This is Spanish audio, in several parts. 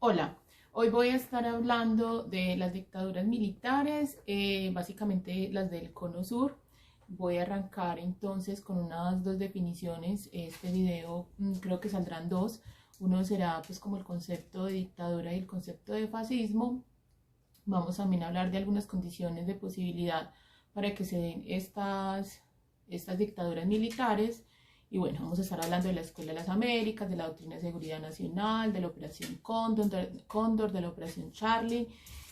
Hola, hoy voy a estar hablando de las dictaduras militares, básicamente las del Cono Sur. Voy a arrancar entonces con unas dos definiciones. Este video creo que saldrán dos. Uno será pues como el concepto de dictadura y el concepto de fascismo. Vamos también a hablar de algunas condiciones de posibilidad para que se den estas dictaduras militares. Y bueno, vamos a estar hablando de la Escuela de las Américas, de la Doctrina de Seguridad Nacional, de la Operación Cóndor, de la Operación Charlie,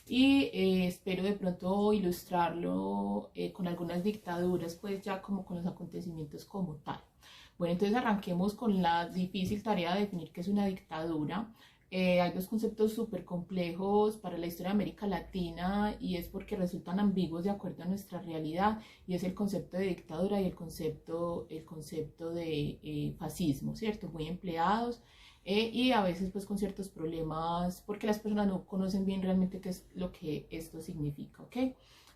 y espero de pronto ilustrarlo con algunas dictaduras, pues ya como con los acontecimientos como tal. Bueno, entonces arranquemos con la difícil tarea de definir qué es una dictadura. Hay dos conceptos súper complejos para la historia de América Latina y es porque resultan ambiguos de acuerdo a nuestra realidad, y es el concepto de dictadura y el concepto de fascismo, ¿cierto? Muy empleados y a veces pues con ciertos problemas porque las personas no conocen bien realmente qué es lo que esto significa, ¿ok?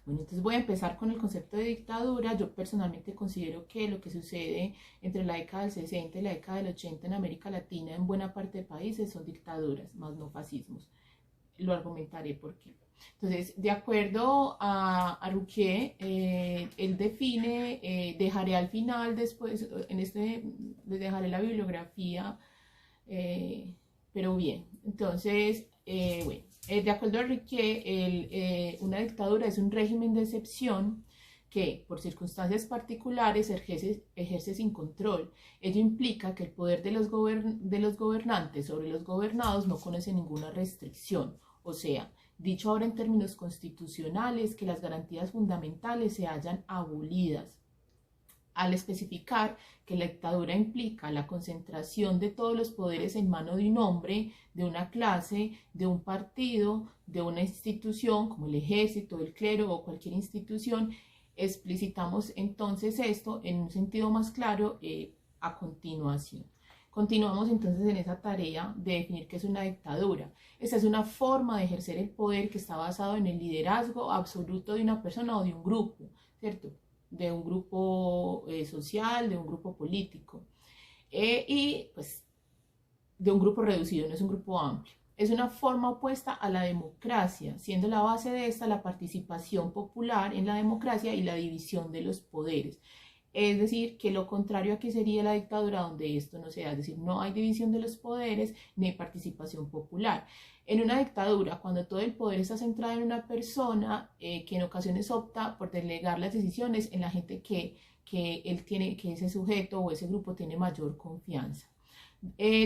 Bueno, entonces voy a empezar con el concepto de dictadura. Yo personalmente considero que lo que sucede entre la década del 60 y la década del 80 en América Latina, en buena parte de países, son dictaduras, más no fascismos. Lo argumentaré por qué. Entonces, de acuerdo a Ruquier, él define, dejaré al final, después, les dejaré la bibliografía, pero bien, entonces, bueno, de acuerdo a Riquet, una dictadura es un régimen de excepción que, por circunstancias particulares, ejerce sin control. Ello implica que el poder de los gobernantes sobre los gobernados no conoce ninguna restricción. O sea, dicho ahora en términos constitucionales, que las garantías fundamentales se hallan abolidas, al especificar que la dictadura implica la concentración de todos los poderes en mano de un hombre, de una clase, de un partido, de una institución como el ejército, el clero o cualquier institución. Explicitamos entonces esto en un sentido más claro a continuación. Continuamos entonces en esa tarea de definir qué es una dictadura. Esta es una forma de ejercer el poder que está basado en el liderazgo absoluto de una persona o de un grupo, ¿cierto? De un grupo social, de un grupo político y pues de un grupo reducido, no es un grupo amplio. Es una forma opuesta a la democracia, siendo la base de esta la participación popular en la democracia y la división de los poderes. Es decir, que lo contrario aquí sería la dictadura, donde esto no se da, es decir, no hay división de los poderes ni participación popular. En una dictadura, cuando todo el poder está centrado en una persona que en ocasiones opta por delegar las decisiones en la gente que ese sujeto o ese grupo tiene mayor confianza.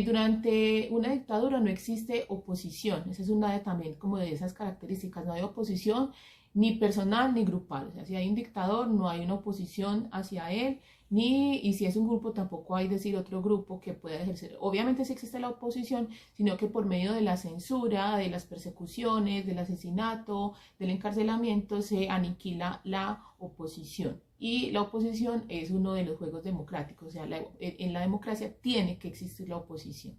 Durante una dictadura no existe oposición, esa es una también como de esas características, no hay oposición ni personal ni grupal, o sea, si hay un dictador no hay una oposición hacia él, y si es un grupo tampoco hay decir otro grupo que pueda ejercer, obviamente sí existe la oposición, sino que por medio de la censura, de las persecuciones, del asesinato, del encarcelamiento, se aniquila la oposición. Y la oposición es uno de los juegos democráticos, o sea, en la democracia tiene que existir la oposición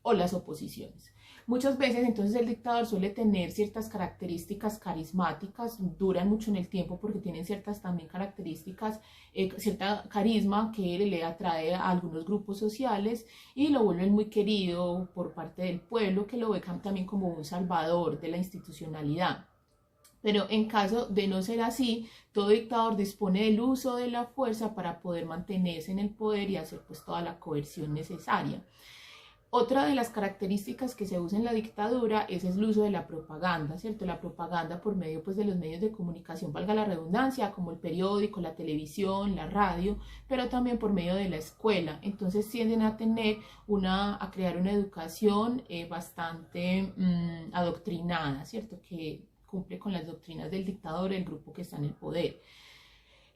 o las oposiciones. Muchas veces entonces el dictador suele tener ciertas características carismáticas, duran mucho en el tiempo porque tienen ciertas también características, cierta carisma que le atrae a algunos grupos sociales y lo vuelven muy querido por parte del pueblo, que lo ve también como un salvador de la institucionalidad. Pero en caso de no ser así, todo dictador dispone del uso de la fuerza para poder mantenerse en el poder y hacer pues toda la coerción necesaria. Otra de las características que se usa en la dictadura es el uso de la propaganda, ¿cierto? La propaganda por medio pues, de los medios de comunicación, valga la redundancia, como el periódico, la televisión, la radio, pero también por medio de la escuela. Entonces tienden a crear una educación bastante adoctrinada, ¿cierto? Que cumple con las doctrinas del dictador, el grupo que está en el poder.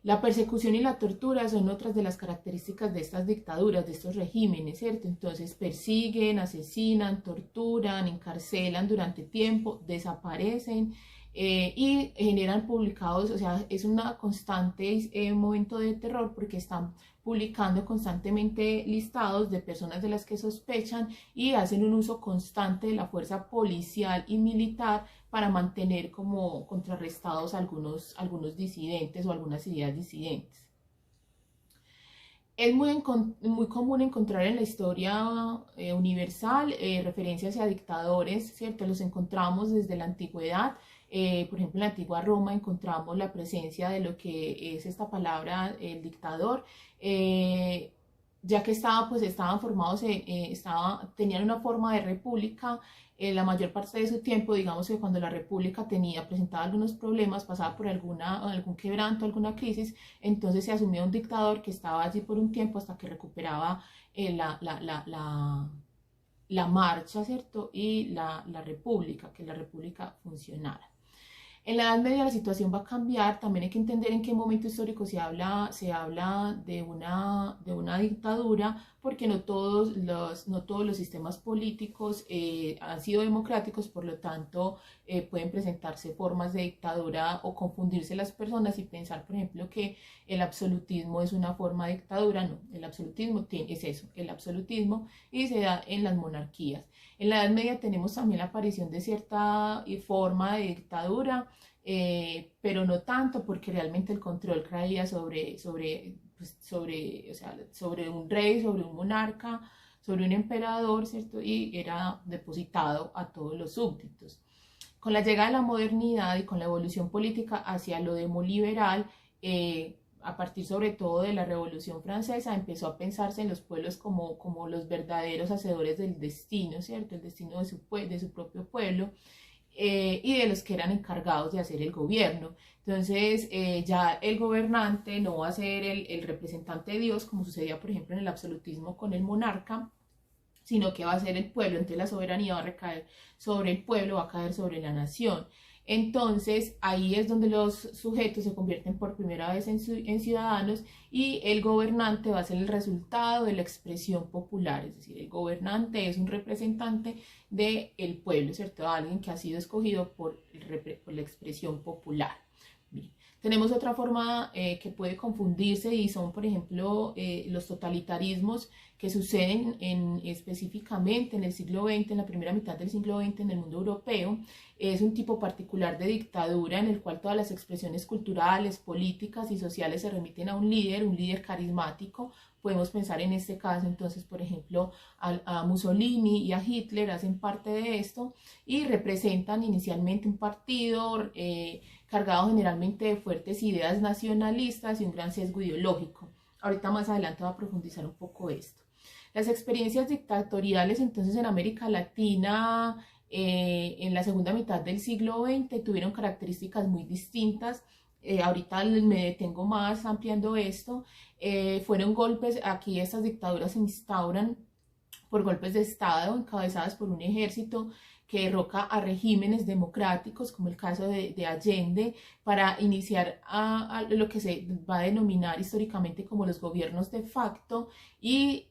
La persecución y la tortura son otras de las características de estas dictaduras, de estos regímenes, ¿cierto? Entonces persiguen, asesinan, torturan, encarcelan durante tiempo, desaparecen y generan publicados, o sea, es una constante momento de terror porque están publicando constantemente listados de personas de las que sospechan y hacen un uso constante de la fuerza policial y militar para mantener como contrarrestados algunos disidentes o algunas ideas disidentes. Es muy común encontrar en la historia universal referencias a dictadores, ¿cierto? Los encontramos desde la antigüedad. Por ejemplo, en la antigua Roma encontramos la presencia de lo que es esta palabra, el dictador. Ya que estaban formados, tenían una forma de república. La mayor parte de su tiempo, digamos que cuando la república presentaba algunos problemas, pasaba por algún quebranto, alguna crisis, entonces se asumía un dictador que estaba allí por un tiempo hasta que recuperaba la marcha, ¿cierto? Y la república, que la república funcionara. En la Edad Media la situación va a cambiar, también hay que entender en qué momento histórico se habla de una dictadura, porque no todos los sistemas políticos han sido democráticos, por lo tanto pueden presentarse formas de dictadura o confundirse las personas y pensar, por ejemplo, que el absolutismo es una forma de dictadura. No, el absolutismo es eso, el absolutismo, y se da en las monarquías. En la Edad Media tenemos también la aparición de cierta forma de dictadura, pero no tanto, porque realmente el control caía sobre un rey, sobre un monarca, sobre un emperador, ¿cierto? Y era depositado a todos los súbditos. Con la llegada de la modernidad y con la evolución política hacia lo demoliberal, a partir sobre todo de la Revolución Francesa, empezó a pensarse en los pueblos como los verdaderos hacedores del destino, ¿cierto? El destino de su propio pueblo, y de los que eran encargados de hacer el gobierno. Entonces, ya el gobernante no va a ser el representante de Dios, como sucedía, por ejemplo, en el absolutismo con el monarca, sino que va a ser el pueblo. Entonces la soberanía va a recaer sobre el pueblo, va a caer sobre la nación. Entonces ahí es donde los sujetos se convierten por primera vez en ciudadanos, y el gobernante va a ser el resultado de la expresión popular. Es decir, el gobernante es un representante del pueblo, ¿cierto? Alguien que ha sido escogido por la expresión popular. Bien. Tenemos otra forma que puede confundirse, y son, por ejemplo, los totalitarismos que suceden específicamente en el siglo XX, en la primera mitad del siglo XX en el mundo europeo. Es un tipo particular de dictadura en el cual todas las expresiones culturales, políticas y sociales se remiten a un líder carismático. Podemos pensar en este caso, entonces, por ejemplo, a Mussolini y a Hitler hacen parte de esto y representan inicialmente un partido cargado generalmente de fuertes ideas nacionalistas y un gran sesgo ideológico. Ahorita más adelante voy a profundizar un poco esto. Las experiencias dictatoriales entonces en América Latina en la segunda mitad del siglo XX tuvieron características muy distintas. Ahorita me detengo más ampliando esto. Fueron golpes, aquí estas dictaduras se instauran por golpes de Estado encabezadas por un ejército que derroca a regímenes democráticos, como el caso de Allende, para iniciar a lo que se va a denominar históricamente como los gobiernos de facto. Y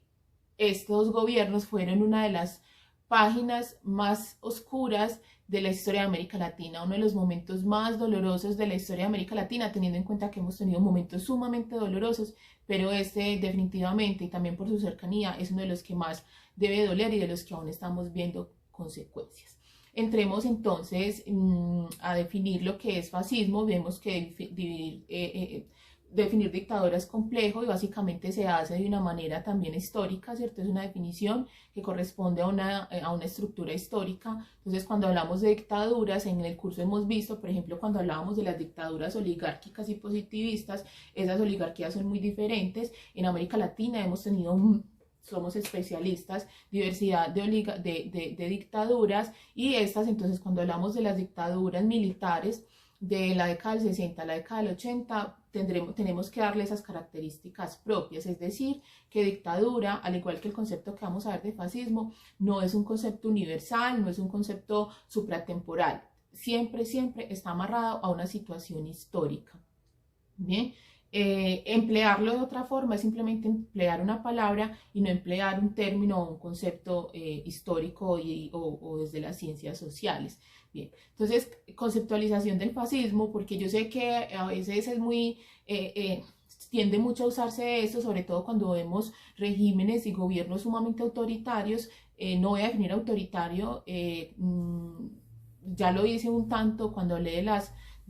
estos gobiernos fueron una de las páginas más oscuras de la historia de América Latina, uno de los momentos más dolorosos de la historia de América Latina, teniendo en cuenta que hemos tenido momentos sumamente dolorosos, pero este definitivamente, y también por su cercanía, es uno de los que más debe doler y de los que aún estamos viendo consecuencias. Entremos entonces a definir lo que es fascismo. Vemos que definir dictadura es complejo y básicamente se hace de una manera también histórica, ¿cierto? Es una definición que corresponde a una estructura histórica. Entonces, cuando hablamos de dictaduras, en el curso hemos visto, por ejemplo, cuando hablábamos de las dictaduras oligárquicas y positivistas, esas oligarquías son muy diferentes. En América Latina hemos tenido somos especialistas, diversidad de dictaduras, y estas, entonces, cuando hablamos de las dictaduras militares de la década del 60 a la década del 80, tenemos que darle esas características propias, es decir, que dictadura, al igual que el concepto que vamos a ver de fascismo, no es un concepto universal, no es un concepto supratemporal, siempre está amarrado a una situación histórica. Bien, emplearlo de otra forma es simplemente emplear una palabra y no emplear un término o un concepto histórico o desde las ciencias sociales. Bien, entonces, conceptualización del fascismo, porque yo sé que a veces es tiende mucho a usarse esto, sobre todo cuando vemos regímenes y gobiernos sumamente autoritarios. No voy a definir autoritario, ya lo hice un tanto cuando hablé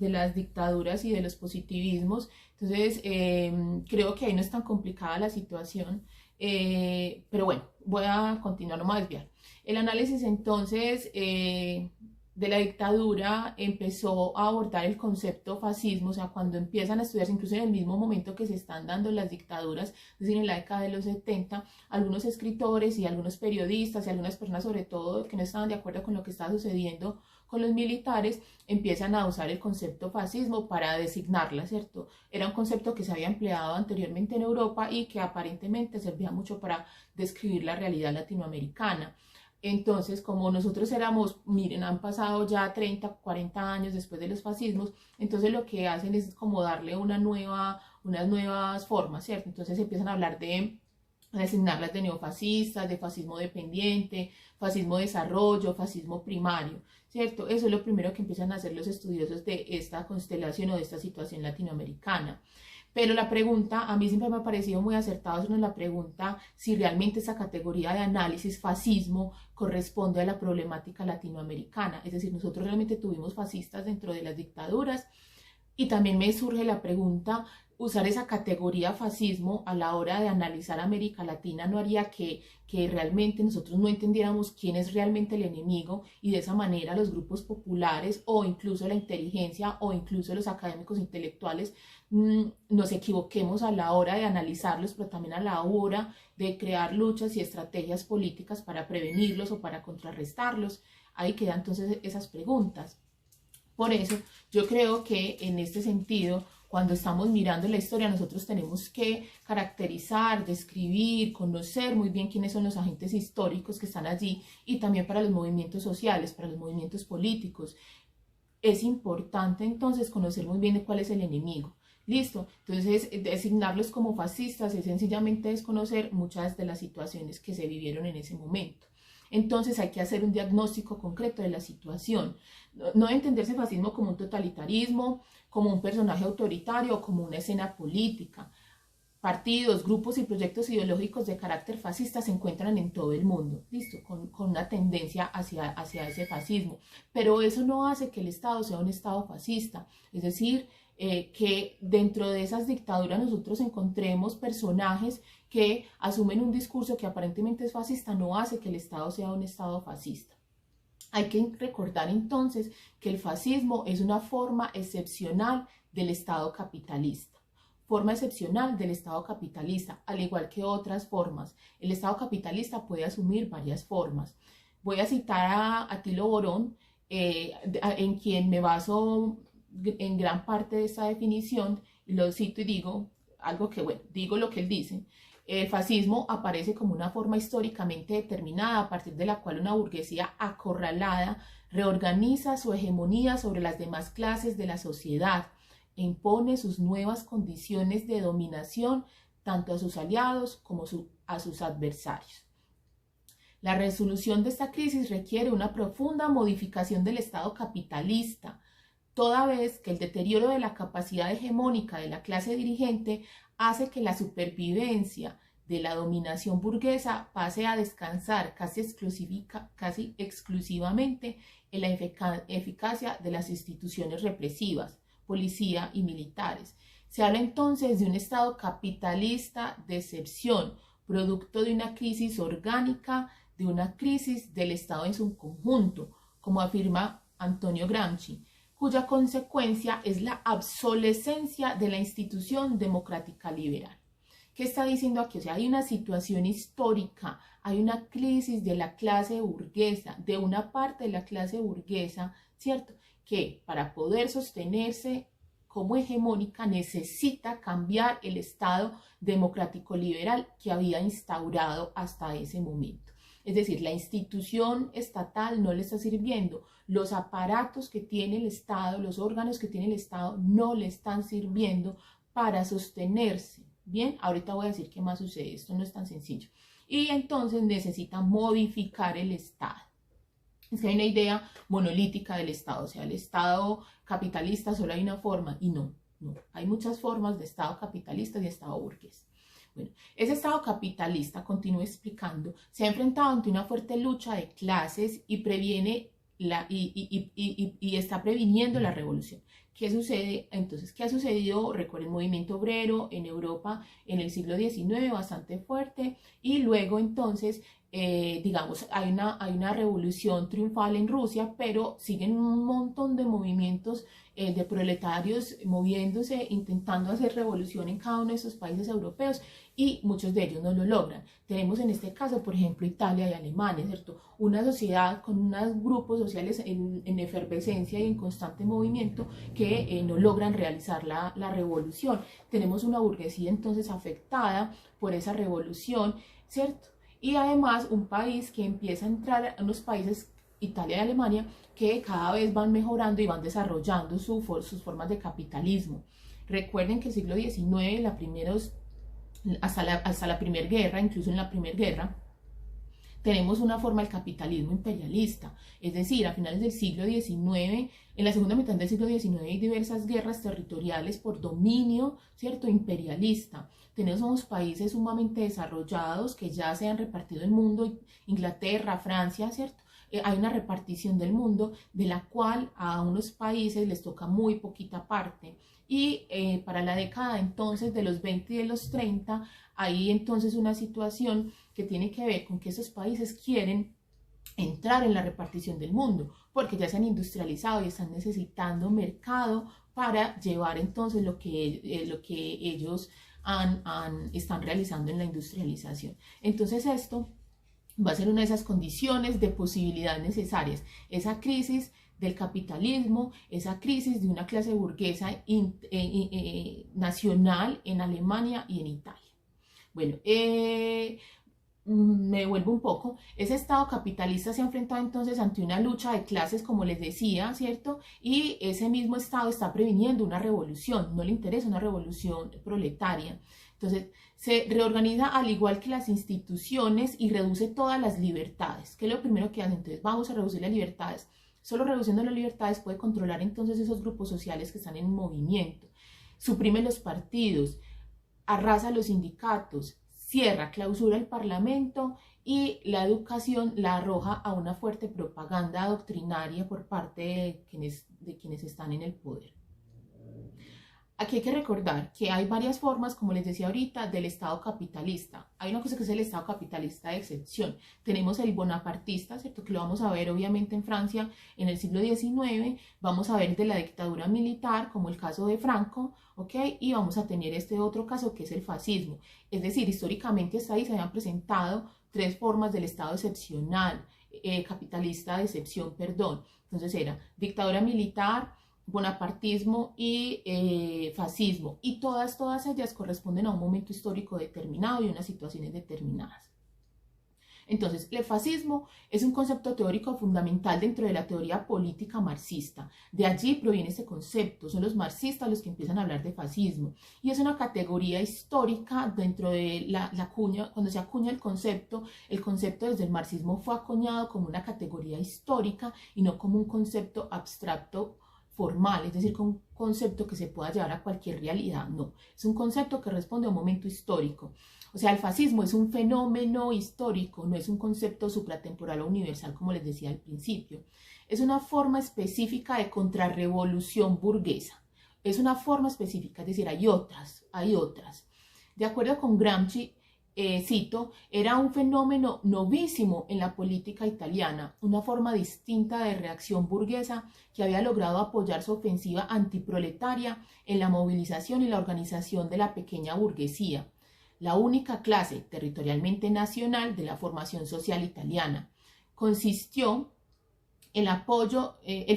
las dictaduras y de los positivismos. Entonces, creo que ahí no es tan complicada la situación, pero bueno, voy a continuar, no me voy a desviar. El análisis entonces de la dictadura empezó a abordar el concepto fascismo, o sea, cuando empiezan a estudiarse, incluso en el mismo momento que se están dando las dictaduras, es decir, en la década de los 70, algunos escritores y algunos periodistas y algunas personas sobre todo que no estaban de acuerdo con lo que estaba sucediendo con los militares, empiezan a usar el concepto fascismo para designarla, ¿cierto? Era un concepto que se había empleado anteriormente en Europa y que aparentemente servía mucho para describir la realidad latinoamericana. Entonces, como nosotros éramos, miren, han pasado ya 30, 40 años después de los fascismos, entonces lo que hacen es como darle unas nuevas formas, ¿cierto? Entonces empiezan a hablar de designarlas de neofascistas, de fascismo dependiente, fascismo de desarrollo, fascismo primario, ¿cierto? Eso es lo primero que empiezan a hacer los estudiosos de esta constelación o de esta situación latinoamericana. Pero la pregunta, a mí siempre me ha parecido muy acertado, es la pregunta si realmente esa categoría de análisis, fascismo, corresponde a la problemática latinoamericana. Es decir, nosotros realmente tuvimos fascistas dentro de las dictaduras y también me surge la pregunta, usar esa categoría fascismo a la hora de analizar América Latina no haría que realmente nosotros no entendiéramos quién es realmente el enemigo y de esa manera los grupos populares o incluso la inteligencia o incluso los académicos intelectuales nos equivoquemos a la hora de analizarlos, pero también a la hora de crear luchas y estrategias políticas para prevenirlos o para contrarrestarlos. Ahí quedan entonces esas preguntas. Por eso yo creo que en este sentido, cuando estamos mirando la historia, nosotros tenemos que caracterizar, describir, conocer muy bien quiénes son los agentes históricos que están allí y también para los movimientos sociales, para los movimientos políticos. Es importante entonces conocer muy bien cuál es el enemigo. Listo, entonces designarlos como fascistas es sencillamente desconocer muchas de las situaciones que se vivieron en ese momento. Entonces hay que hacer un diagnóstico concreto de la situación. No entenderse fascismo como un totalitarismo, como un personaje autoritario o como una escena política. Partidos, grupos y proyectos ideológicos de carácter fascista se encuentran en todo el mundo, listo, con una tendencia hacia ese fascismo. Pero eso no hace que el Estado sea un Estado fascista, es decir, que dentro de esas dictaduras nosotros encontremos personajes que asumen un discurso que aparentemente es fascista, no hace que el Estado sea un Estado fascista. Hay que recordar entonces que el fascismo es una forma excepcional del Estado capitalista. Forma excepcional del Estado capitalista, al igual que otras formas. El Estado capitalista puede asumir varias formas. Voy a citar a Attilo Borón, en quien me baso en gran parte de esta definición, y lo cito y digo algo que, bueno, digo lo que él dice. El fascismo aparece como una forma históricamente determinada a partir de la cual una burguesía acorralada reorganiza su hegemonía sobre las demás clases de la sociedad e impone sus nuevas condiciones de dominación tanto a sus aliados como a sus adversarios. La resolución de esta crisis requiere una profunda modificación del Estado capitalista, toda vez que el deterioro de la capacidad hegemónica de la clase dirigente hace que la supervivencia de la dominación burguesa pase a descansar casi exclusivamente en la eficacia de las instituciones represivas, policía y militares. Se habla entonces de un Estado capitalista de excepción, producto de una crisis orgánica, de una crisis del Estado en su conjunto, como afirma Antonio Gramsci, cuya consecuencia es la obsolescencia de la institución democrática liberal. ¿Qué está diciendo aquí? O sea, hay una situación histórica, hay una crisis de la clase burguesa, de una parte de la clase burguesa, ¿cierto? Que para poder sostenerse como hegemónica necesita cambiar el Estado democrático liberal que había instaurado hasta ese momento. Es decir, la institución estatal no le está sirviendo, los aparatos que tiene el Estado, los órganos que tiene el Estado no le están sirviendo para sostenerse. Bien, ahorita voy a decir qué más sucede, esto no es tan sencillo. Y entonces necesita modificar el Estado. Es que hay una idea monolítica del Estado, o sea, el Estado capitalista solo hay una forma, y no, hay muchas formas de Estado capitalista y de Estado burgués. Bueno, ese Estado capitalista, continúo explicando, se ha enfrentado ante una fuerte lucha de clases y previene y está previniendo la revolución. ¿Qué sucede? Entonces, ¿qué ha sucedido? Recuerden, el movimiento obrero en Europa en el siglo XIX, bastante fuerte, y luego entonces, digamos, hay una revolución triunfal en Rusia, pero siguen un montón de movimientos de proletarios moviéndose, intentando hacer revolución en cada uno de esos países europeos, y muchos de ellos no lo logran. Tenemos en este caso, por ejemplo, Italia y Alemania, ¿cierto? Una sociedad con unos grupos sociales en efervescencia y en constante movimiento que no logran realizar la revolución. Tenemos una burguesía entonces afectada por esa revolución, ¿cierto? Y además un país que empieza a entrar a unos países, Italia y Alemania, que cada vez van mejorando y van desarrollando sus formas de capitalismo. Recuerden que el siglo XIX, hasta la Primera Guerra, incluso en la Primera Guerra, tenemos una forma del capitalismo imperialista, es decir, a finales del siglo XIX, en la segunda mitad del siglo XIX hay diversas guerras territoriales por dominio, ¿cierto?, imperialista. Tenemos unos países sumamente desarrollados que ya se han repartido el mundo, Inglaterra, Francia, ¿cierto? Hay una repartición del mundo de la cual a unos países les toca muy poquita parte. Y para la década entonces de los 20 y de los 30 hay entonces una situación que tiene que ver con que esos países quieren entrar en la repartición del mundo porque ya se han industrializado y están necesitando mercado para llevar entonces lo que ellos están realizando en la industrialización. Entonces esto va a ser una de esas condiciones de posibilidad necesarias, esa crisis del capitalismo, esa crisis de una clase burguesa nacional en Alemania y en Italia. Bueno, me devuelvo un poco, ese Estado capitalista se ha enfrentado entonces ante una lucha de clases, como les decía, ¿cierto? Y ese mismo Estado está previniendo una revolución, no le interesa una revolución proletaria. Entonces, se reorganiza al igual que las instituciones y reduce todas las libertades. ¿Qué es lo primero que hace? Entonces, vamos a reducir las libertades. Solo reduciendo las libertades puede controlar entonces esos grupos sociales que están en movimiento. Suprime los partidos, arrasa los sindicatos, cierra, clausura el parlamento y la educación la arroja a una fuerte propaganda doctrinaria por parte de quienes están en el poder. Aquí hay que recordar que hay varias formas, como les decía ahorita, del Estado capitalista. Hay una cosa que es el Estado capitalista de excepción. Tenemos el bonapartista, ¿cierto? Que lo vamos a ver obviamente en Francia en el siglo XIX. Vamos a ver de la dictadura militar, como el caso de Franco, ¿ok? Y vamos a tener este otro caso que es el fascismo. Es decir, históricamente hasta ahí se habían presentado tres formas del Estado excepcional, capitalista de excepción, perdón. Entonces era dictadura militar, bonapartismo y fascismo, y todas ellas corresponden a un momento histórico determinado y unas situaciones determinadas. Entonces, el fascismo es un concepto teórico fundamental dentro de la teoría política marxista. De allí proviene ese concepto, son los marxistas los que empiezan a hablar de fascismo. Y es una categoría histórica dentro de la cuña, cuando se acuña el concepto desde el marxismo fue acuñado como una categoría histórica y no como un concepto abstracto formal, es decir, con un concepto que se pueda llevar a cualquier realidad, no, es un concepto que responde a un momento histórico. O sea, el fascismo es un fenómeno histórico, no es un concepto supratemporal o universal, como les decía al principio. Es una forma específica de contrarrevolución burguesa, es una forma específica, es decir, hay otras. De acuerdo con Gramsci, cito, era un fenómeno novísimo en la política italiana, una forma distinta de reacción burguesa que había logrado apoyar su ofensiva antiproletaria en la movilización y la organización de la pequeña burguesía, la única clase territorialmente nacional de la formación social italiana. El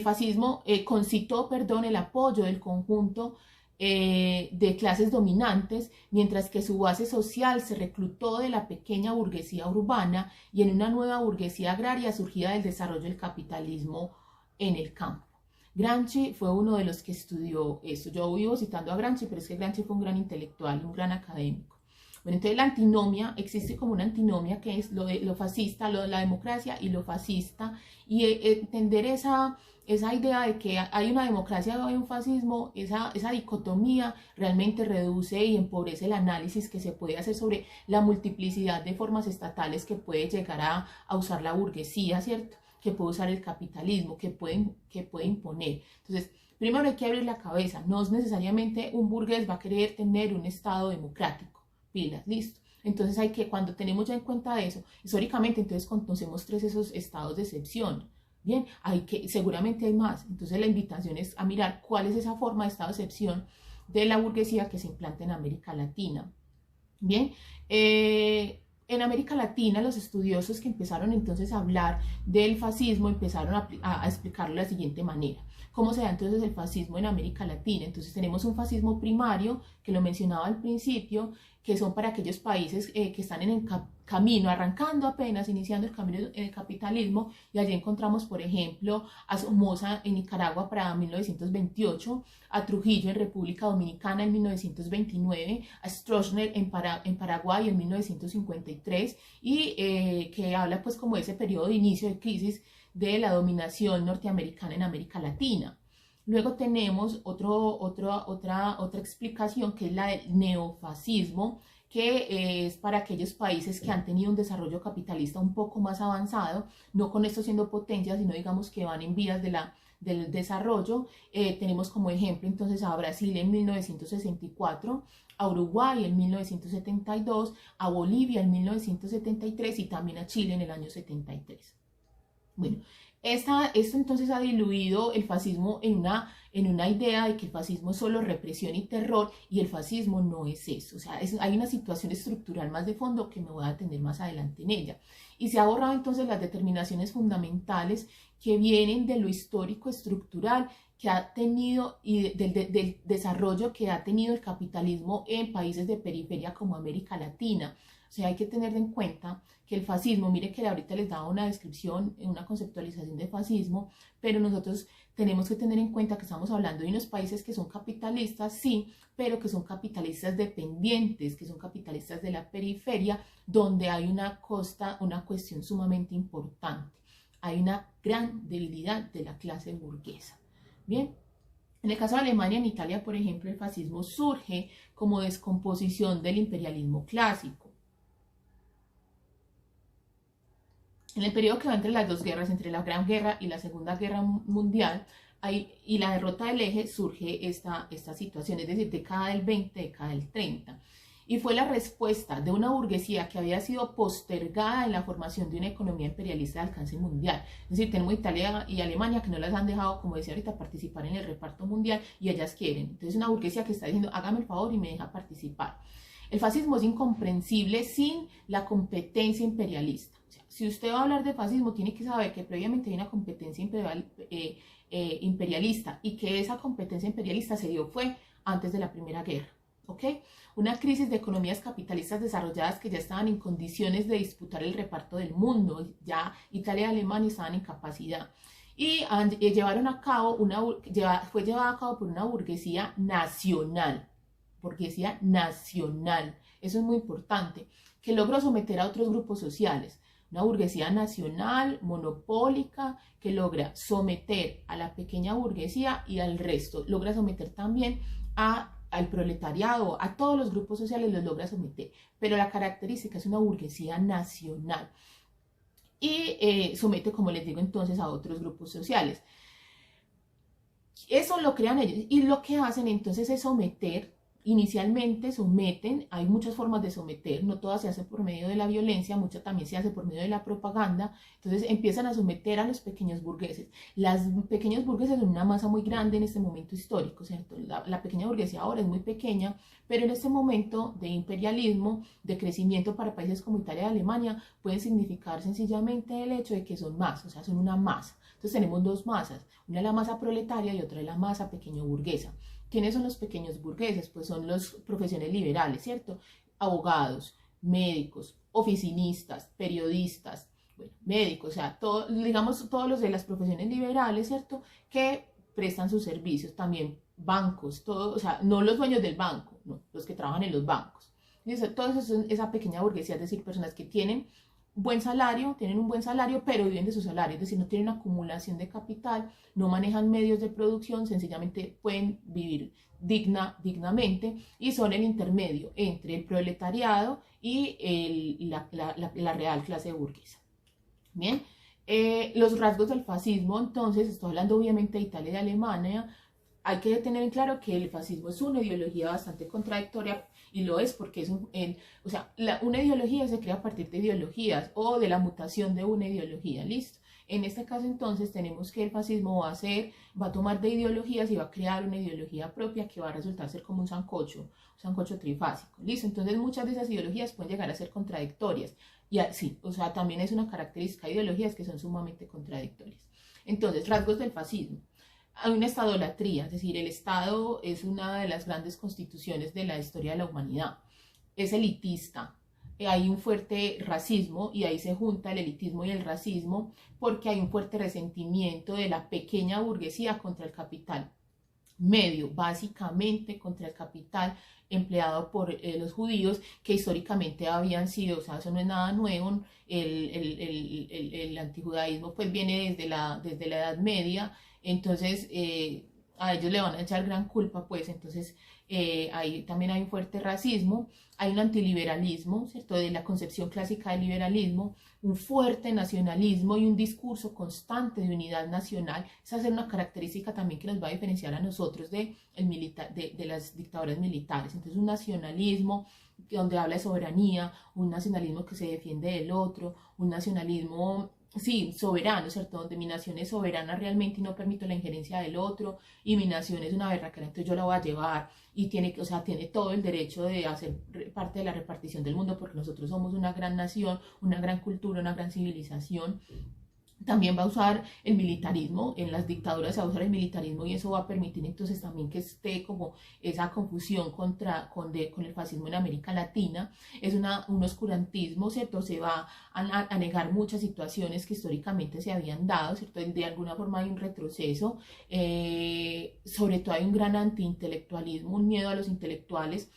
fascismo concitó, el apoyo del conjunto de clases dominantes, mientras que su base social se reclutó de la pequeña burguesía urbana y en una nueva burguesía agraria surgida del desarrollo del capitalismo en el campo. Gramsci fue uno de los que estudió esto. Yo vivo citando a Gramsci, pero es que Gramsci fue un gran intelectual, un gran académico. Bueno, entonces la antinomia, existe como una antinomia que es lo fascista, la democracia y lo fascista, y entender esa idea de que hay una democracia o hay un fascismo, esa dicotomía realmente reduce y empobrece el análisis que se puede hacer sobre la multiplicidad de formas estatales que puede llegar a usar la burguesía, ¿cierto? que puede usar el capitalismo, que puede imponer. Entonces, primero hay que abrir la cabeza, no es necesariamente un burgués va a querer tener un Estado democrático, pilas, listo. Entonces hay que, cuando tenemos ya en cuenta eso, históricamente entonces conocemos tres esos estados de excepción. Bien, seguramente hay más. Entonces la invitación es a mirar cuál es esa forma de estado de excepción de la burguesía que se implanta en América Latina. Bien, en América Latina los estudiosos que empezaron entonces a hablar del fascismo empezaron a explicarlo de la siguiente manera. ¿Cómo se da entonces el fascismo en América Latina? Entonces tenemos un fascismo primario, que lo mencionaba al principio, que son para aquellos países que están en el camino, arrancando apenas, iniciando el camino en el capitalismo, y allí encontramos, por ejemplo, a Somoza en Nicaragua para 1928, a Trujillo en República Dominicana en 1929, a Stroessner en Paraguay en 1953, y que habla pues como de ese periodo de inicio de crisis de la dominación norteamericana en América Latina. Luego tenemos otra explicación, que es la del neofascismo, que es para aquellos países que han tenido un desarrollo capitalista un poco más avanzado, no con esto siendo potencias, sino digamos que van en vías del desarrollo. Tenemos como ejemplo entonces a Brasil en 1964, a Uruguay en 1972, a Bolivia en 1973 y también a Chile en el año 73. Bueno, esto entonces ha diluido el fascismo en una idea de que el fascismo es solo represión y terror, y el fascismo no es eso. O sea, hay una situación estructural más de fondo que me voy a atender más adelante en ella. Y se ha borrado entonces las determinaciones fundamentales que vienen de lo histórico estructural que ha tenido y del desarrollo que ha tenido el capitalismo en países de periferia como América Latina. O sea, hay que tener en cuenta que el fascismo, mire que ahorita les daba una descripción, una conceptualización de fascismo, pero nosotros tenemos que tener en cuenta que estamos hablando de unos países que son capitalistas, sí, pero que son capitalistas dependientes, que son capitalistas de la periferia, donde hay una cuestión sumamente importante. Hay una gran debilidad de la clase burguesa. Bien. En el caso de Alemania, en Italia, por ejemplo, el fascismo surge como descomposición del imperialismo clásico. En el periodo que va entre las dos guerras, entre la Gran Guerra y la Segunda Guerra Mundial, y la derrota del eje, surge esta situación, es decir, década del 20, década del 30. Y fue la respuesta de una burguesía que había sido postergada en la formación de una economía imperialista de alcance mundial. Es decir, tenemos Italia y Alemania que no las han dejado, como decía ahorita, participar en el reparto mundial, y ellas quieren. Entonces, una burguesía que está diciendo, hágame el favor y me deja participar. El fascismo es incomprensible sin la competencia imperialista. O sea, si usted va a hablar de fascismo, tiene que saber que previamente hay una competencia imperialista, y que esa competencia imperialista se dio fue antes de la Primera Guerra. ¿Ok? Una crisis de economías capitalistas desarrolladas que ya estaban en condiciones de disputar el reparto del mundo. Ya Italia y Alemania estaban en capacidad. Y llevaron a cabo fue llevada a cabo por una burguesía nacional. Burguesía nacional. Eso es muy importante. Que logró someter a otros grupos sociales. Una burguesía nacional, monopólica, que logra someter a la pequeña burguesía y al resto. Logra someter también al proletariado, a todos los grupos sociales los logra someter. Pero la característica es una burguesía nacional. Y somete, como les digo entonces, a otros grupos sociales. Eso lo crean ellos. Y lo que hacen entonces es someter. Inicialmente someten, hay muchas formas de someter, no todas se hacen por medio de la violencia, muchas también se hace por medio de la propaganda. Entonces empiezan a someter a los pequeños burgueses. Las pequeños burgueses son una masa muy grande en este momento histórico, ¿cierto? La pequeña burguesía ahora es muy pequeña, pero en este momento de imperialismo, de crecimiento para países como Italia y Alemania, puede significar sencillamente el hecho de que son más, o sea, son una masa. Entonces tenemos dos masas, una es la masa proletaria y otra es la masa pequeño burguesa. ¿Quiénes son los pequeños burgueses? Pues son las profesiones liberales, ¿cierto? Abogados, médicos, oficinistas, periodistas, bueno, médicos, o sea, digamos todos los de las profesiones liberales, ¿cierto? Que prestan sus servicios, también bancos, todo, o sea, no los dueños del banco, no, los que trabajan en los bancos. Todo eso es esa pequeña burguesía, es decir, personas que tienen un buen salario, pero viven de su salario, es decir, no tienen acumulación de capital, no manejan medios de producción, sencillamente pueden vivir dignamente, y son el intermedio entre el proletariado y la real clase burguesa. Bien, Los rasgos del fascismo, entonces, estoy hablando obviamente de Italia y de Alemania. Hay que tener en claro que el fascismo es una ideología bastante contradictoria, y lo es porque es o sea, una ideología se crea a partir de ideologías o de la mutación de una ideología, listo. En este caso entonces tenemos que el fascismo va a tomar de ideologías y va a crear una ideología propia que va a resultar ser como un sancocho trifásico, listo. Entonces muchas de esas ideologías pueden llegar a ser contradictorias, y así, o sea, también es una característica de ideologías que son sumamente contradictorias. Entonces, rasgos del fascismo. Hay una estadolatría, es decir, el Estado es una de las grandes constituciones de la historia de la humanidad. Es elitista, hay un fuerte racismo, y ahí se junta el elitismo y el racismo porque hay un fuerte resentimiento de la pequeña burguesía contra el capital medio, básicamente contra el capital empleado por los judíos, que históricamente habían sido, o sea, eso no es nada nuevo. El antijudaísmo pues viene desde la Edad Media. Entonces a ellos le van a echar gran culpa, pues entonces ahí también hay un fuerte racismo, hay un antiliberalismo, ¿cierto? De la concepción clásica del liberalismo, un fuerte nacionalismo y un discurso constante de unidad nacional. Esa es una característica también que nos va a diferenciar a nosotros de las dictaduras militares. Entonces un nacionalismo donde habla de soberanía, un nacionalismo que se defiende del otro, un nacionalismo, sí, soberano, ¿cierto? Donde mi nación es soberana realmente y no permito la injerencia del otro, y mi nación es una berraquera, entonces yo la voy a llevar, y tiene, o sea, tiene todo el derecho de hacer parte de la repartición del mundo porque nosotros somos una gran nación, una gran cultura, una gran civilización. También va a usar el militarismo, en las dictaduras se va a usar el militarismo, y eso va a permitir entonces también que esté como esa confusión con el fascismo en América Latina. Es un oscurantismo, ¿cierto? Se va a negar muchas situaciones que históricamente se habían dado, ¿cierto? De alguna forma hay un retroceso, sobre todo hay un gran antiintelectualismo, un miedo a los intelectuales,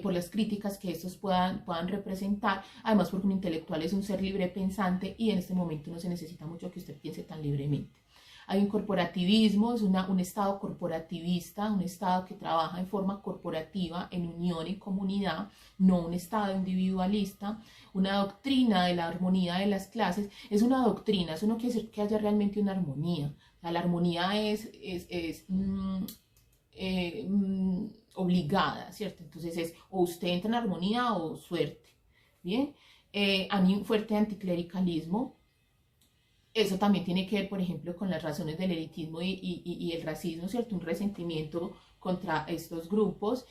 por las críticas que estos puedan representar, además porque un intelectual es un ser libre pensante, y en este momento no se necesita mucho que usted piense tan libremente. Hay un corporativismo, es un Estado corporativista, un Estado que trabaja en forma corporativa, en unión y comunidad, no un Estado individualista. Una doctrina de la armonía de las clases, es una doctrina, eso no quiere decir que haya realmente una armonía. O sea, la armonía obligada, ¿cierto? Entonces es o usted entra en armonía o suerte, ¿bien? Hay un fuerte anticlericalismo. Eso también tiene que ver, por ejemplo, con las razones del elitismo y el racismo, ¿cierto? Un resentimiento contra estos grupos,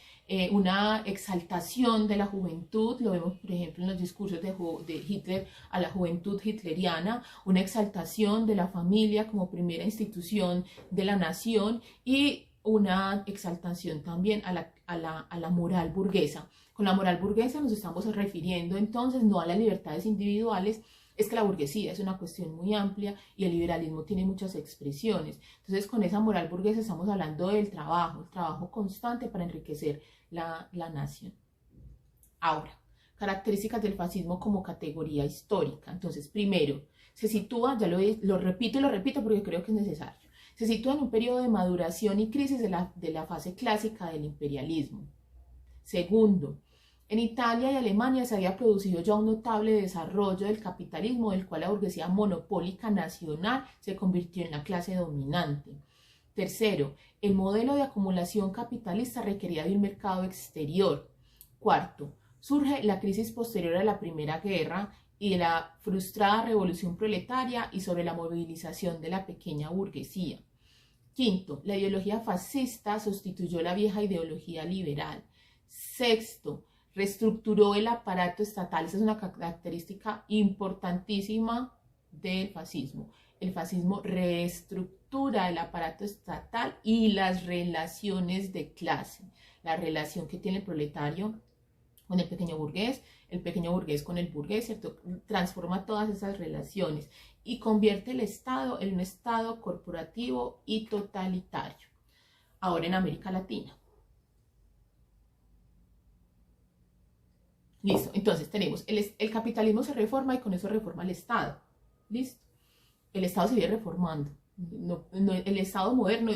una exaltación de la juventud, lo vemos, por ejemplo, en los discursos de Hitler a la juventud hitleriana, una exaltación de la familia como primera institución de la nación, y una exaltación también a la moral burguesa. Con la moral burguesa nos estamos refiriendo entonces no a las libertades individuales. Es que la burguesía es una cuestión muy amplia y el liberalismo tiene muchas expresiones. Entonces, con esa moral burguesa estamos hablando del trabajo, el trabajo constante para enriquecer la nación. Ahora, características del fascismo como categoría histórica. Entonces, primero, se sitúa, ya lo repito y lo repito porque creo que es necesario, se sitúa en un periodo de maduración y crisis de la fase clásica del imperialismo. Segundo, en Italia y Alemania se había producido ya un notable desarrollo del capitalismo, del cual la burguesía monopólica nacional se convirtió en la clase dominante. Tercero, el modelo de acumulación capitalista requería de un mercado exterior. Cuarto, surge la crisis posterior a la Primera Guerra y de la frustrada revolución proletaria y sobre la movilización de la pequeña burguesía. Quinto, la ideología fascista sustituyó la vieja ideología liberal. Sexto, reestructuró el aparato estatal. Esa es una característica importantísima del fascismo. El fascismo reestructura el aparato estatal y las relaciones de clase. La relación que tiene el proletario con el pequeño burgués con el burgués, ¿cierto? Transforma todas esas relaciones y convierte el Estado en un Estado corporativo y totalitario. Ahora en América Latina. Listo, entonces tenemos, el capitalismo se reforma y con eso reforma el Estado. Listo. El Estado se viene reformando. El Estado moderno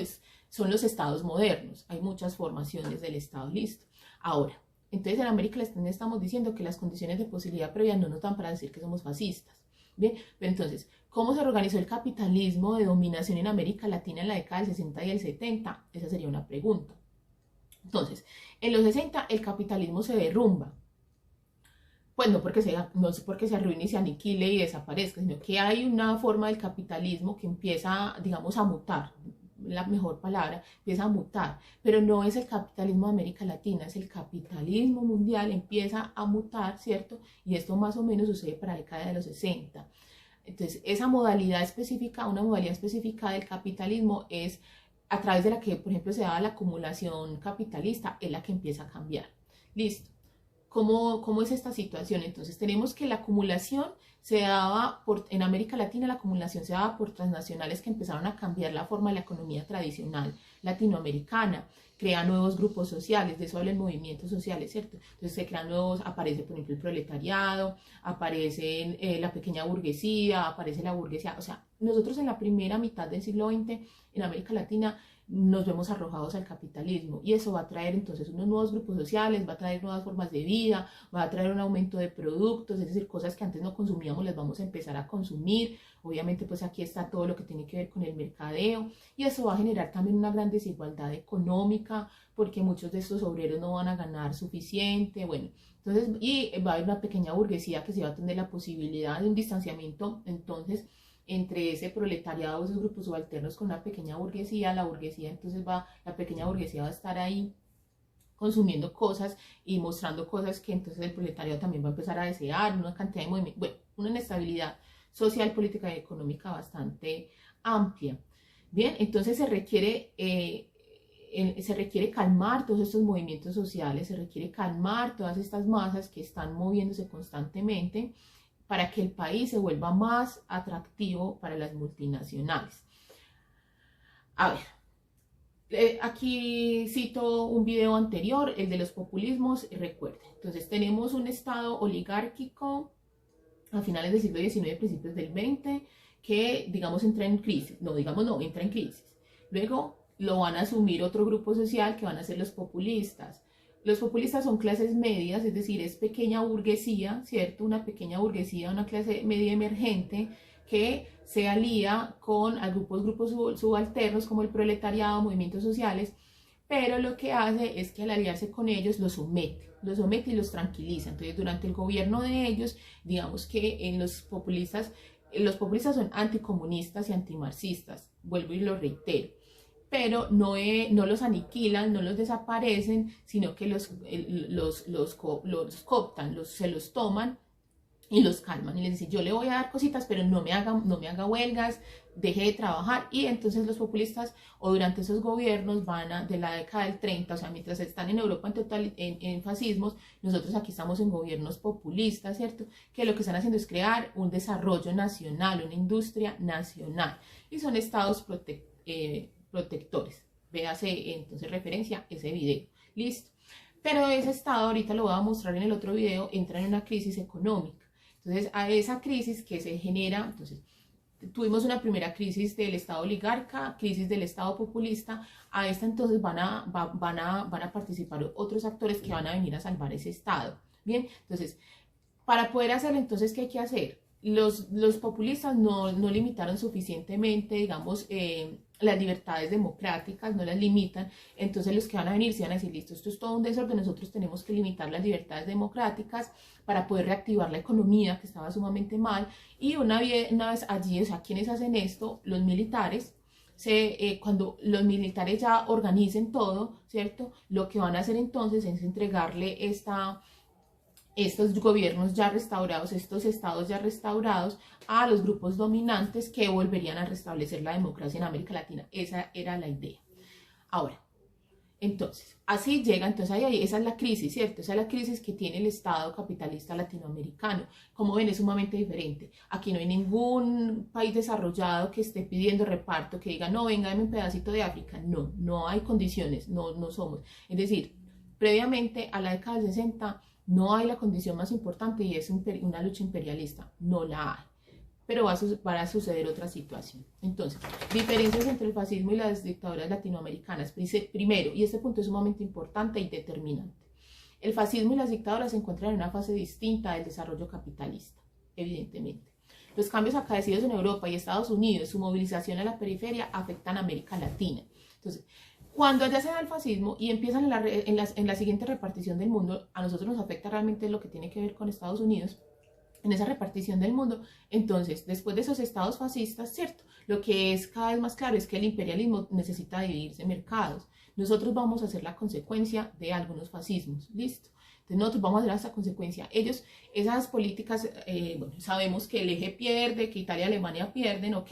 son los Estados modernos. Hay muchas formaciones del Estado. Listo. Ahora, entonces en América Latina estamos diciendo que las condiciones de posibilidad previa no nos dan para decir que somos fascistas. Bien, pero entonces, ¿cómo se organizó el capitalismo de dominación en América Latina en la década del 60 y el 70? Esa sería una pregunta. Entonces, en los 60 el capitalismo se derrumba. Pues no es porque se arruine y se aniquile y desaparezca, sino que hay una forma del capitalismo que empieza, digamos, a mutar, la mejor palabra, empieza a mutar, pero no es el capitalismo de América Latina, es el capitalismo mundial, empieza a mutar, ¿cierto? Y esto más o menos sucede para la década de los 60. Entonces, esa modalidad específica, una modalidad específica del capitalismo es a través de la que, por ejemplo, se da la acumulación capitalista, es la que empieza a cambiar. Listo. ¿Cómo es esta situación? Entonces tenemos que la acumulación se daba en América Latina, la acumulación se daba por transnacionales que empezaron a cambiar la forma de la economía tradicional latinoamericana, crean nuevos grupos sociales, de eso hablan movimientos sociales, ¿cierto? Entonces se crean nuevos, aparece por ejemplo el proletariado, aparece la pequeña burguesía, aparece la burguesía, o sea, nosotros en la primera mitad del siglo XX en América Latina nos vemos arrojados al capitalismo y eso va a traer entonces unos nuevos grupos sociales, va a traer nuevas formas de vida, va a traer un aumento de productos, es decir, cosas que antes no consumíamos las vamos a empezar a consumir, obviamente pues aquí está todo lo que tiene que ver con el mercadeo y eso va a generar también una gran desigualdad económica porque muchos de estos obreros no van a ganar suficiente, bueno, entonces y va a haber una pequeña burguesía que se va a tener la posibilidad de un distanciamiento entonces entre ese proletariado, esos grupos subalternos con una pequeña burguesía, la burguesía entonces la pequeña burguesía va a estar ahí consumiendo cosas y mostrando cosas que entonces el proletariado también va a empezar a desear, una cantidad de movimientos, bueno, una inestabilidad social, política y económica bastante amplia. Bien, entonces se requiere calmar todos estos movimientos sociales, se requiere calmar todas estas masas que están moviéndose constantemente, para que el país se vuelva más atractivo para las multinacionales. A ver, aquí cito un video anterior, el de los populismos, recuerden. Entonces tenemos un estado oligárquico a finales del siglo XIX, principios del XX, que digamos entra en crisis, entra en crisis. Luego lo van a asumir otro grupo social que van a ser los populistas. Los populistas son clases medias, es decir, es pequeña burguesía, ¿cierto? Una pequeña burguesía, una clase media emergente que se alía con grupos subalternos como el proletariado, movimientos sociales, pero lo que hace es que al aliarse con ellos los somete y los tranquiliza. Entonces, durante el gobierno de ellos, digamos que en los populistas son anticomunistas y antimarxistas, vuelvo y lo reitero, pero no los aniquilan, no los desaparecen, sino que los cooptan, se los toman y los calman y les dicen, yo le voy a dar cositas, pero no me haga huelgas, deje de trabajar. Y entonces los populistas o durante esos gobiernos de la década del 30, o sea, mientras están en Europa en fascismos, nosotros aquí estamos en gobiernos populistas, ¿cierto? Que lo que están haciendo es crear un desarrollo nacional, una industria nacional, y son estados protectores. Véase entonces referencia ese video. Listo. Pero ese estado, ahorita lo voy a mostrar en el otro video, entra en una crisis económica. Entonces, a esa crisis que se genera, entonces, tuvimos una primera crisis del estado oligarca, crisis del estado populista, a esta entonces van a participar otros actores que van a venir a salvar ese estado. Bien, entonces, para poder hacerlo, entonces, ¿qué hay que hacer? Los populistas no limitaron suficientemente, digamos, las libertades democráticas, no las limitan, entonces los que van a venir se van a decir, listo, esto es todo un desorden, nosotros tenemos que limitar las libertades democráticas para poder reactivar la economía que estaba sumamente mal, y una vez allí, o sea, ¿quiénes hacen esto? Los militares. Cuando los militares ya organicen todo, ¿cierto? Lo que van a hacer entonces es entregarle estos gobiernos ya restaurados, estos estados ya restaurados a los grupos dominantes que volverían a restablecer la democracia en América Latina. Esa era la idea. Ahora, entonces, así llega, entonces ahí esa es la crisis, ¿cierto? Esa es la crisis que tiene el Estado capitalista latinoamericano. Como ven, es sumamente diferente. Aquí no hay ningún país desarrollado que esté pidiendo reparto, que diga, no, venga, dame un pedacito de África. No, no hay condiciones, no somos. Es decir, previamente a la década del 60, no hay la condición más importante y es una lucha imperialista, no la hay, pero va a suceder otra situación. Entonces, diferencias entre el fascismo y las dictaduras latinoamericanas. Primero, y este punto es sumamente importante y determinante, el fascismo y las dictaduras se encuentran en una fase distinta del desarrollo capitalista, evidentemente. Los cambios acaecidos en Europa y Estados Unidos, su movilización a la periferia, afectan a América Latina. Entonces, cuando allá se da el fascismo y empiezan en la siguiente repartición del mundo, a nosotros nos afecta realmente lo que tiene que ver con Estados Unidos, en esa repartición del mundo. Entonces, después de esos estados fascistas, ¿cierto? Lo que es cada vez más claro es que el imperialismo necesita dividirse en mercados. Nosotros vamos a hacer la consecuencia de algunos fascismos, ¿listo? Entonces nosotros vamos a hacer esa consecuencia. Ellos, esas políticas, bueno, sabemos que el eje pierde, que Italia y Alemania pierden, ¿ok?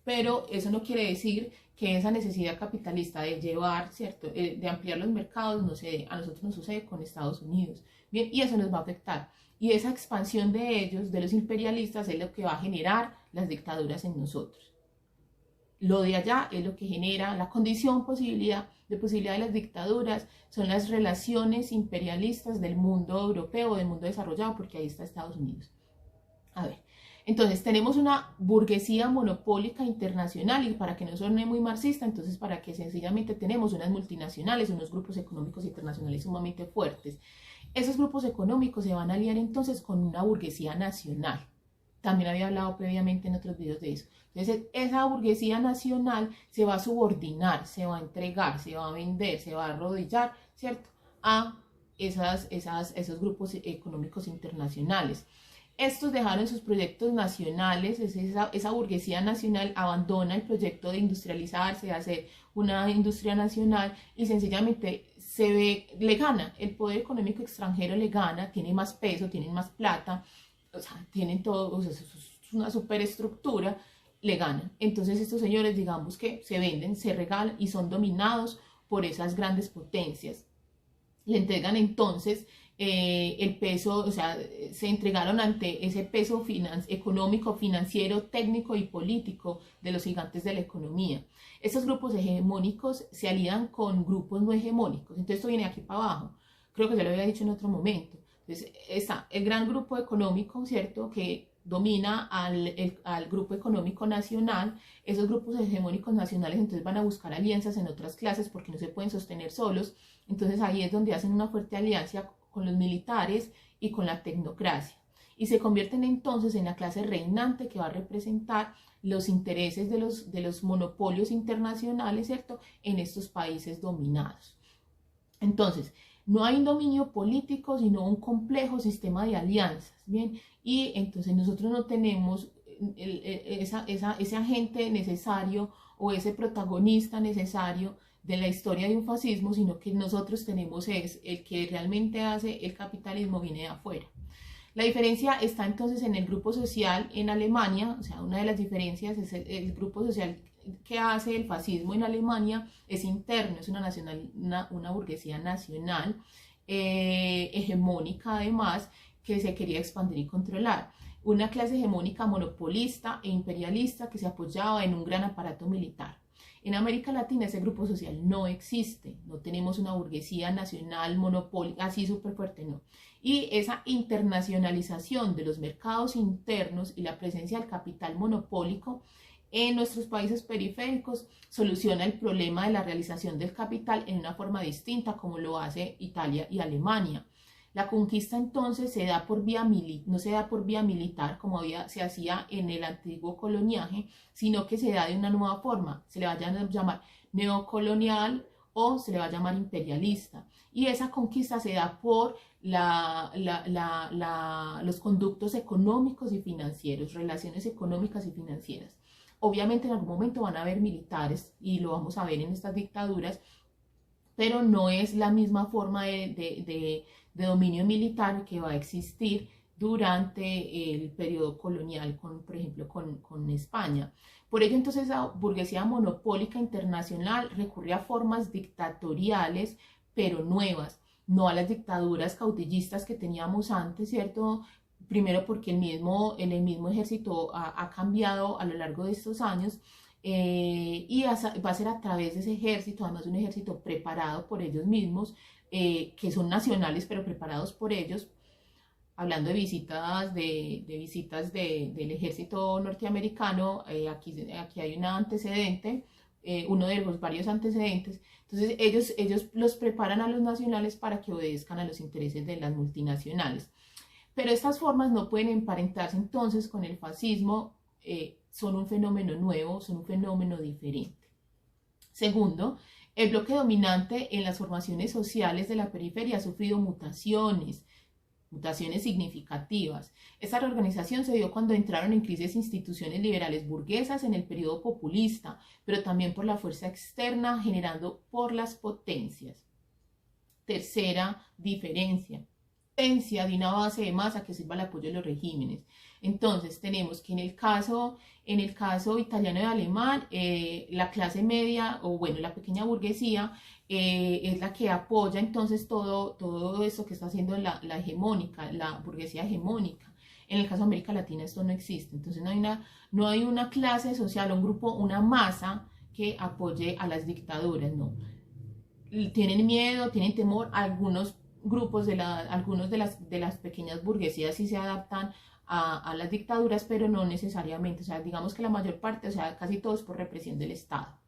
Pero eso no quiere decir que esa necesidad capitalista de llevar, ¿cierto? De ampliar los mercados, no sé, a nosotros nos sucede con Estados Unidos, ¿bien? Y eso nos va a afectar. Y esa expansión de ellos, de los imperialistas, es lo que va a generar las dictaduras en nosotros. Lo de allá es lo que genera la condición de posibilidad de las dictaduras, son las relaciones imperialistas del mundo europeo, del mundo desarrollado, porque ahí está Estados Unidos. A ver, entonces tenemos una burguesía monopólica internacional, y para que no suene muy marxista, entonces para que sencillamente tenemos unas multinacionales, unos grupos económicos internacionales sumamente fuertes. Esos grupos económicos se van a aliar entonces con una burguesía nacional. También había hablado previamente en otros videos de eso. Entonces, esa burguesía nacional se va a subordinar, se va a entregar, se va a vender, se va a arrodillar, ¿cierto? A esos grupos económicos internacionales. Estos dejaron sus proyectos nacionales, esa burguesía nacional abandona el proyecto de industrializarse, de hacer una industria nacional y sencillamente le gana, el poder económico extranjero le gana, tiene más peso, tienen más plata, o sea, tienen todo, o sea, es una superestructura, le ganan. Entonces estos señores, digamos que se venden, se regalan y son dominados por esas grandes potencias. Le entregan entonces el peso, o sea, se entregaron ante ese peso económico, financiero, técnico y político de los gigantes de la economía. Estos grupos hegemónicos se alían con grupos no hegemónicos. Entonces esto viene aquí para abajo. Creo que ya lo había dicho en otro momento. Entonces está el gran grupo económico, ¿cierto?, que domina al grupo económico nacional. Esos grupos hegemónicos nacionales entonces van a buscar alianzas en otras clases porque no se pueden sostener solos. Entonces ahí es donde hacen una fuerte alianza con los militares y con la tecnocracia. Y se convierten entonces en la clase reinante que va a representar los intereses de los monopolios internacionales, ¿cierto?, en estos países dominados. Entonces, no hay un dominio político, sino un complejo sistema de alianzas, ¿bien? Y entonces nosotros no tenemos ese agente necesario o ese protagonista necesario de la historia de un fascismo, sino que nosotros tenemos es el que realmente hace el capitalismo viene de afuera. La diferencia está entonces en el grupo social en Alemania, o sea, una de las diferencias es el grupo social que hace el fascismo en Alemania es interno, es una burguesía nacional, hegemónica además, que se quería expandir y controlar. Una clase hegemónica monopolista e imperialista que se apoyaba en un gran aparato militar. En América Latina ese grupo social no existe, no tenemos una burguesía nacional monopólica así súper fuerte, no. Y esa internacionalización de los mercados internos y la presencia del capital monopólico en nuestros países periféricos soluciona el problema de la realización del capital en una forma distinta como lo hace Italia y Alemania. La conquista entonces se da por no se da por vía militar como se hacía en el antiguo coloniaje, sino que se da de una nueva forma. Se le va a llamar neocolonial o se le va a llamar imperialista. Y esa conquista se da por los conductos económicos y financieros, relaciones económicas y financieras. Obviamente en algún momento van a haber militares y lo vamos a ver en estas dictaduras, pero no es la misma forma de dominio militar que va a existir durante el periodo colonial, por ejemplo, con España. Por ello, entonces, la burguesía monopólica internacional recurre a formas dictatoriales, pero nuevas, no a las dictaduras caudillistas que teníamos antes, ¿cierto? Primero porque el mismo ejército ha cambiado a lo largo de estos años, y va a ser a través de ese ejército, además un ejército preparado por ellos mismos, que son nacionales pero preparados por ellos. Hablando de visitas del ejército norteamericano, aquí hay un antecedente, uno de los varios antecedentes. Entonces ellos los preparan a los nacionales para que obedezcan a los intereses de las multinacionales. Pero estas formas no pueden emparentarse entonces con el fascismo, son un fenómeno nuevo, son un fenómeno diferente. Segundo, el bloque dominante en las formaciones sociales de la periferia ha sufrido mutaciones significativas. Esta reorganización se dio cuando entraron en crisis instituciones liberales burguesas en el periodo populista, pero también por la fuerza externa generando por las potencias. Tercera diferencia, de una base de masa que sirva al apoyo de los regímenes. Entonces tenemos que en el caso italiano y alemán, la clase media, o bueno, la pequeña burguesía, es la que apoya entonces todo eso que está haciendo la hegemónica, la burguesía hegemónica. En el caso de América Latina esto no existe, entonces no hay una clase social, un grupo, una masa que apoye a las dictaduras, no. Tienen miedo, tienen temor, algunos grupos algunos de las pequeñas burguesías sí se adaptan a las dictaduras, pero no necesariamente, o sea, digamos que la mayor parte, o sea, casi todos por represión del Estado.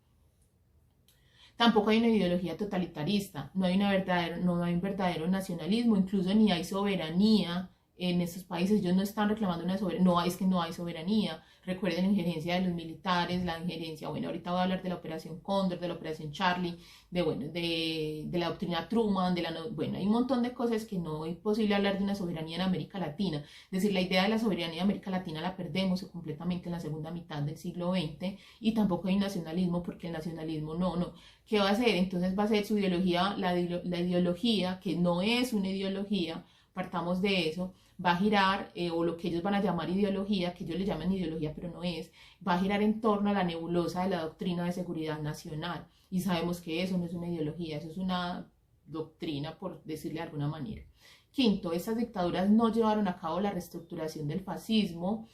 Tampoco hay una ideología totalitarista, no hay un verdadero nacionalismo, incluso ni hay soberanía en estos países. Ellos no están reclamando una soberanía, no, es que no hay soberanía. Recuerden la injerencia de los militares, la injerencia, bueno, ahorita voy a hablar de la Operación Cóndor, de la Operación Charlie, de la doctrina Truman, bueno, hay un montón de cosas que no es posible hablar de una soberanía en América Latina. Es decir, la idea de la soberanía en América Latina la perdemos completamente en la segunda mitad del siglo XX, y tampoco hay nacionalismo, porque el nacionalismo no. ¿Qué va a hacer? Entonces va a ser su ideología, la ideología, que no es una ideología, partamos de eso, va a girar, o lo que ellos van a llamar ideología, que ellos le llaman ideología, pero no es, va a girar en torno a la nebulosa de la doctrina de seguridad nacional. Y sabemos que eso no es una ideología, eso es una doctrina, por decirle de alguna manera. Quinto, estas dictaduras no llevaron a cabo la reestructuración del fascismo,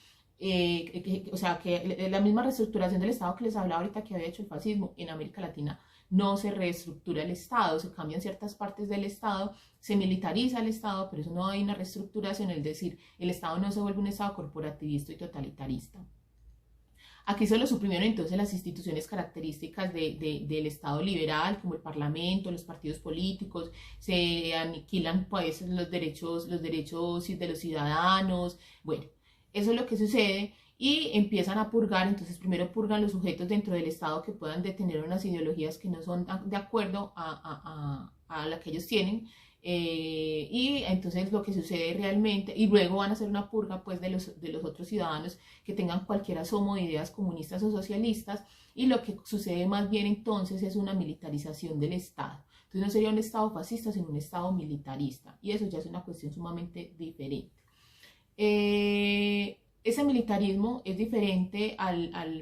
o sea, que la misma reestructuración del Estado que les hablaba ahorita que había hecho el fascismo en América Latina. No se reestructura el Estado, se cambian ciertas partes del Estado, se militariza el Estado, pero eso no hay una reestructuración, es decir, el Estado no se vuelve un Estado corporativista y totalitarista. Aquí solo suprimieron entonces las instituciones características del Estado liberal, como el Parlamento, los partidos políticos, se aniquilan pues los derechos de los ciudadanos, bueno, eso es lo que sucede. Y empiezan a purgar, entonces primero purgan los sujetos dentro del Estado que puedan detener unas ideologías que no son de acuerdo a la que ellos tienen, y entonces lo que sucede realmente, y luego van a hacer una purga pues de los otros ciudadanos que tengan cualquier asomo de ideas comunistas o socialistas, y lo que sucede más bien entonces es una militarización del Estado. Entonces no sería un Estado fascista, sino un Estado militarista, y eso ya es una cuestión sumamente diferente. Ese militarismo es diferente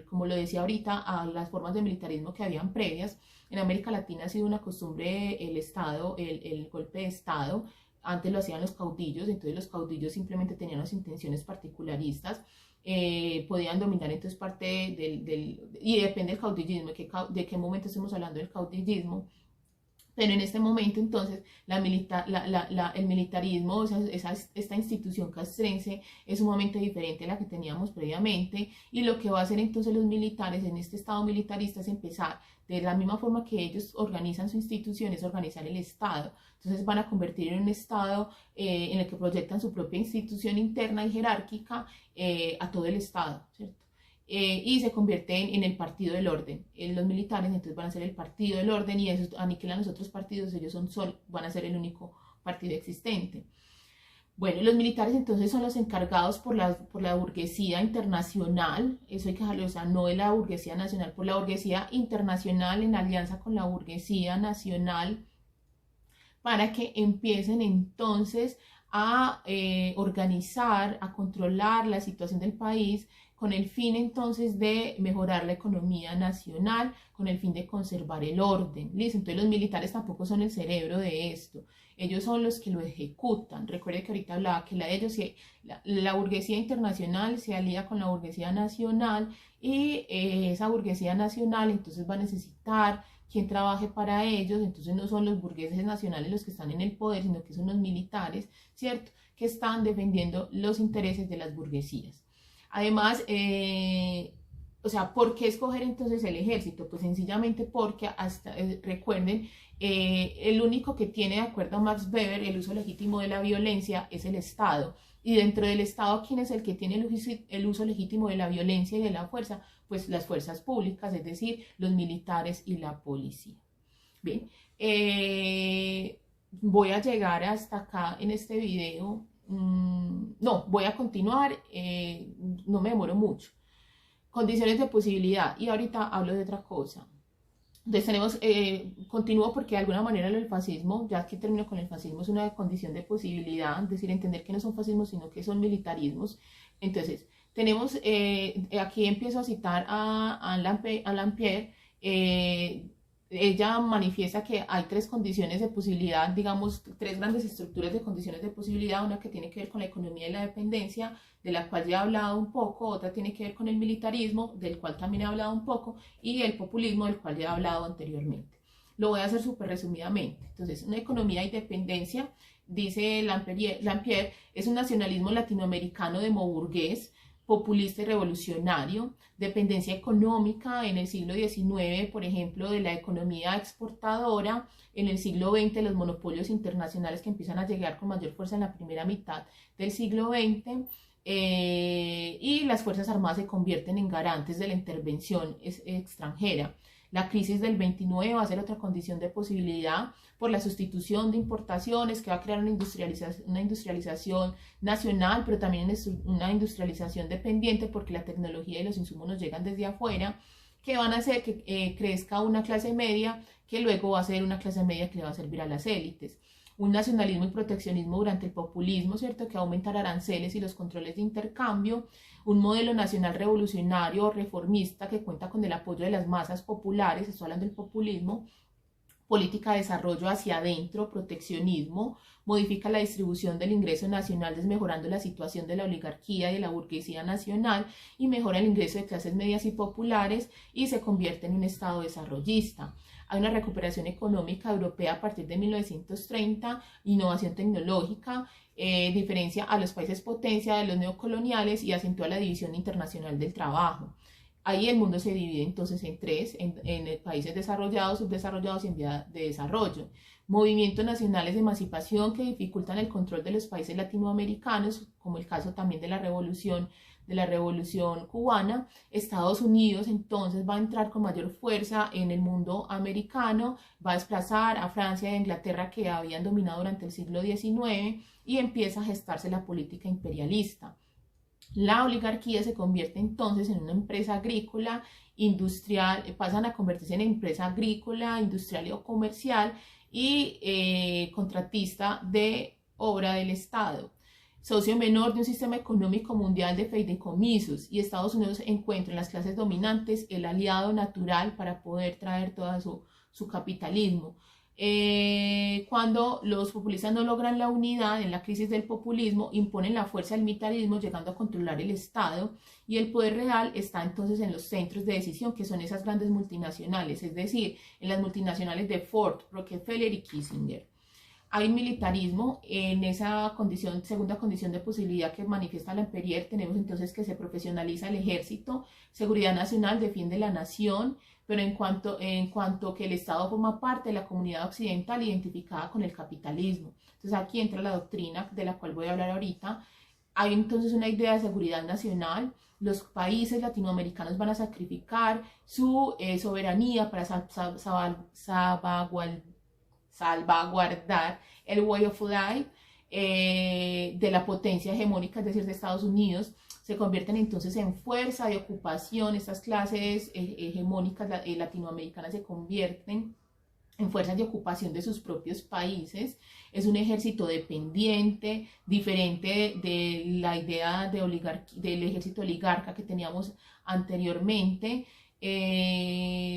como lo decía ahorita, a las formas de militarismo que habían previas. En América Latina ha sido una costumbre el golpe de Estado. Antes lo hacían los caudillos, entonces los caudillos simplemente tenían unas intenciones particularistas, podían dominar entonces parte y depende del caudillismo, de qué momento estamos hablando del caudillismo. Pero en este momento entonces el militarismo, o sea, esta institución castrense es sumamente diferente a la que teníamos previamente, y lo que va a hacer entonces los militares en este estado militarista es empezar, de la misma forma que ellos organizan su institución, es organizar el Estado. Entonces van a convertir en un Estado en el que proyectan su propia institución interna y jerárquica a todo el Estado, ¿cierto? Y se convierten en el partido del orden. Los militares entonces van a ser el partido del orden, y esos aniquilan los otros partidos, ellos van a ser el único partido existente. Bueno, los militares entonces son los encargados por la burguesía internacional, eso hay que dejarlo, o sea, no de la burguesía nacional, por la burguesía internacional en alianza con la burguesía nacional, para que empiecen entonces a organizar, a controlar la situación del país, con el fin entonces de mejorar la economía nacional, con el fin de conservar el orden. ¿Listo? Entonces los militares tampoco son el cerebro de esto, ellos son los que lo ejecutan. Recuerde que ahorita hablaba que la burguesía internacional se alía con la burguesía nacional, y esa burguesía nacional entonces va a necesitar quien trabaje para ellos. Entonces no son los burgueses nacionales los que están en el poder, sino que son los militares, ¿cierto?, que están defendiendo los intereses de las burguesías. Además, o sea, ¿por qué escoger entonces el ejército? Pues sencillamente porque, hasta, recuerden, el único que tiene, de acuerdo a Max Weber, el uso legítimo de la violencia es el Estado. Y dentro del Estado, ¿quién es el que tiene el uso legítimo de la violencia y de la fuerza? Pues las fuerzas públicas, es decir, los militares y la policía. Bien, voy a llegar hasta acá en este video. No, voy a continuar, no me demoro mucho. Condiciones de posibilidad, y ahorita hablo de otra cosa. Entonces tenemos, continúo porque de alguna manera el fascismo, ya que termino con el fascismo, es una condición de posibilidad, es decir, entender que no son fascismos, sino que son militarismos. Entonces, tenemos, aquí empiezo a citar a Alain Pierre. Ella manifiesta que hay tres condiciones de posibilidad, digamos, tres grandes estructuras de condiciones de posibilidad, una que tiene que ver con la economía y la dependencia, de la cual ya he hablado un poco, otra tiene que ver con el militarismo, del cual también he hablado un poco, y el populismo, del cual ya he hablado anteriormente. Lo voy a hacer súper resumidamente. Entonces, una economía y dependencia, dice Lampier, es un nacionalismo latinoamericano demoburgués, populista y revolucionario, dependencia económica en el siglo XIX, por ejemplo, de la economía exportadora, en el siglo XX los monopolios internacionales que empiezan a llegar con mayor fuerza en la primera mitad del siglo XX, y las Fuerzas Armadas se convierten en garantes de la intervención extranjera. La crisis del 29 va a ser otra condición de posibilidad por la sustitución de importaciones que va a crear una industrialización nacional, pero también una industrialización dependiente porque la tecnología y los insumos nos llegan desde afuera, que van a hacer que crezca una clase media que luego va a ser una clase media que le va a servir a las élites. Un nacionalismo y proteccionismo durante el populismo, ¿cierto?, que aumentará aranceles y los controles de intercambio, un modelo nacional revolucionario o reformista que cuenta con el apoyo de las masas populares, estoy hablando del populismo, política de desarrollo hacia adentro, proteccionismo, modifica la distribución del ingreso nacional desmejorando la situación de la oligarquía y de la burguesía nacional y mejora el ingreso de clases medias y populares y se convierte en un estado desarrollista. Hay una recuperación económica europea a partir de 1930, innovación tecnológica, diferencia a los países potencia de los neocoloniales y acentúa la división internacional del trabajo. Ahí el mundo se divide entonces en tres, en países desarrollados, subdesarrollados y en vía de desarrollo. Movimientos nacionales de emancipación que dificultan el control de los países latinoamericanos, como el caso también de la revolución cubana. Estados Unidos entonces va a entrar con mayor fuerza en el mundo americano, va a desplazar a Francia e Inglaterra que habían dominado durante el siglo XIX y empieza a gestarse la política imperialista. La oligarquía se convierte entonces en una empresa agrícola, industrial, pasan a convertirse en empresa agrícola, industrial o comercial y contratista de obra del Estado. Socio menor de un sistema económico mundial de fideicomisos, y Estados Unidos encuentra en las clases dominantes el aliado natural para poder traer todo su capitalismo. Cuando los populistas no logran la unidad en la crisis del populismo, imponen la fuerza del militarismo llegando a controlar el Estado, y el poder real está entonces en los centros de decisión, que son esas grandes multinacionales, es decir, en las multinacionales de Ford, Rockefeller y Kissinger. Hay militarismo en esa condición, segunda condición de posibilidad que manifiesta Lampier. Tenemos entonces que se profesionaliza el ejército, seguridad nacional, defiende la nación, pero en cuanto que el Estado forma parte de la comunidad occidental identificada con el capitalismo. Entonces aquí entra la doctrina de la cual voy a hablar ahorita. Hay entonces una idea de seguridad nacional. Los países latinoamericanos van a sacrificar su soberanía para salvaguardar el way of life de la potencia hegemónica, es decir, de Estados Unidos. Se convierten entonces en fuerza de ocupación. Estas clases hegemónicas latinoamericanas se convierten en fuerzas de ocupación de sus propios países. Es un ejército dependiente, diferente de la idea del ejército oligarca que teníamos anteriormente.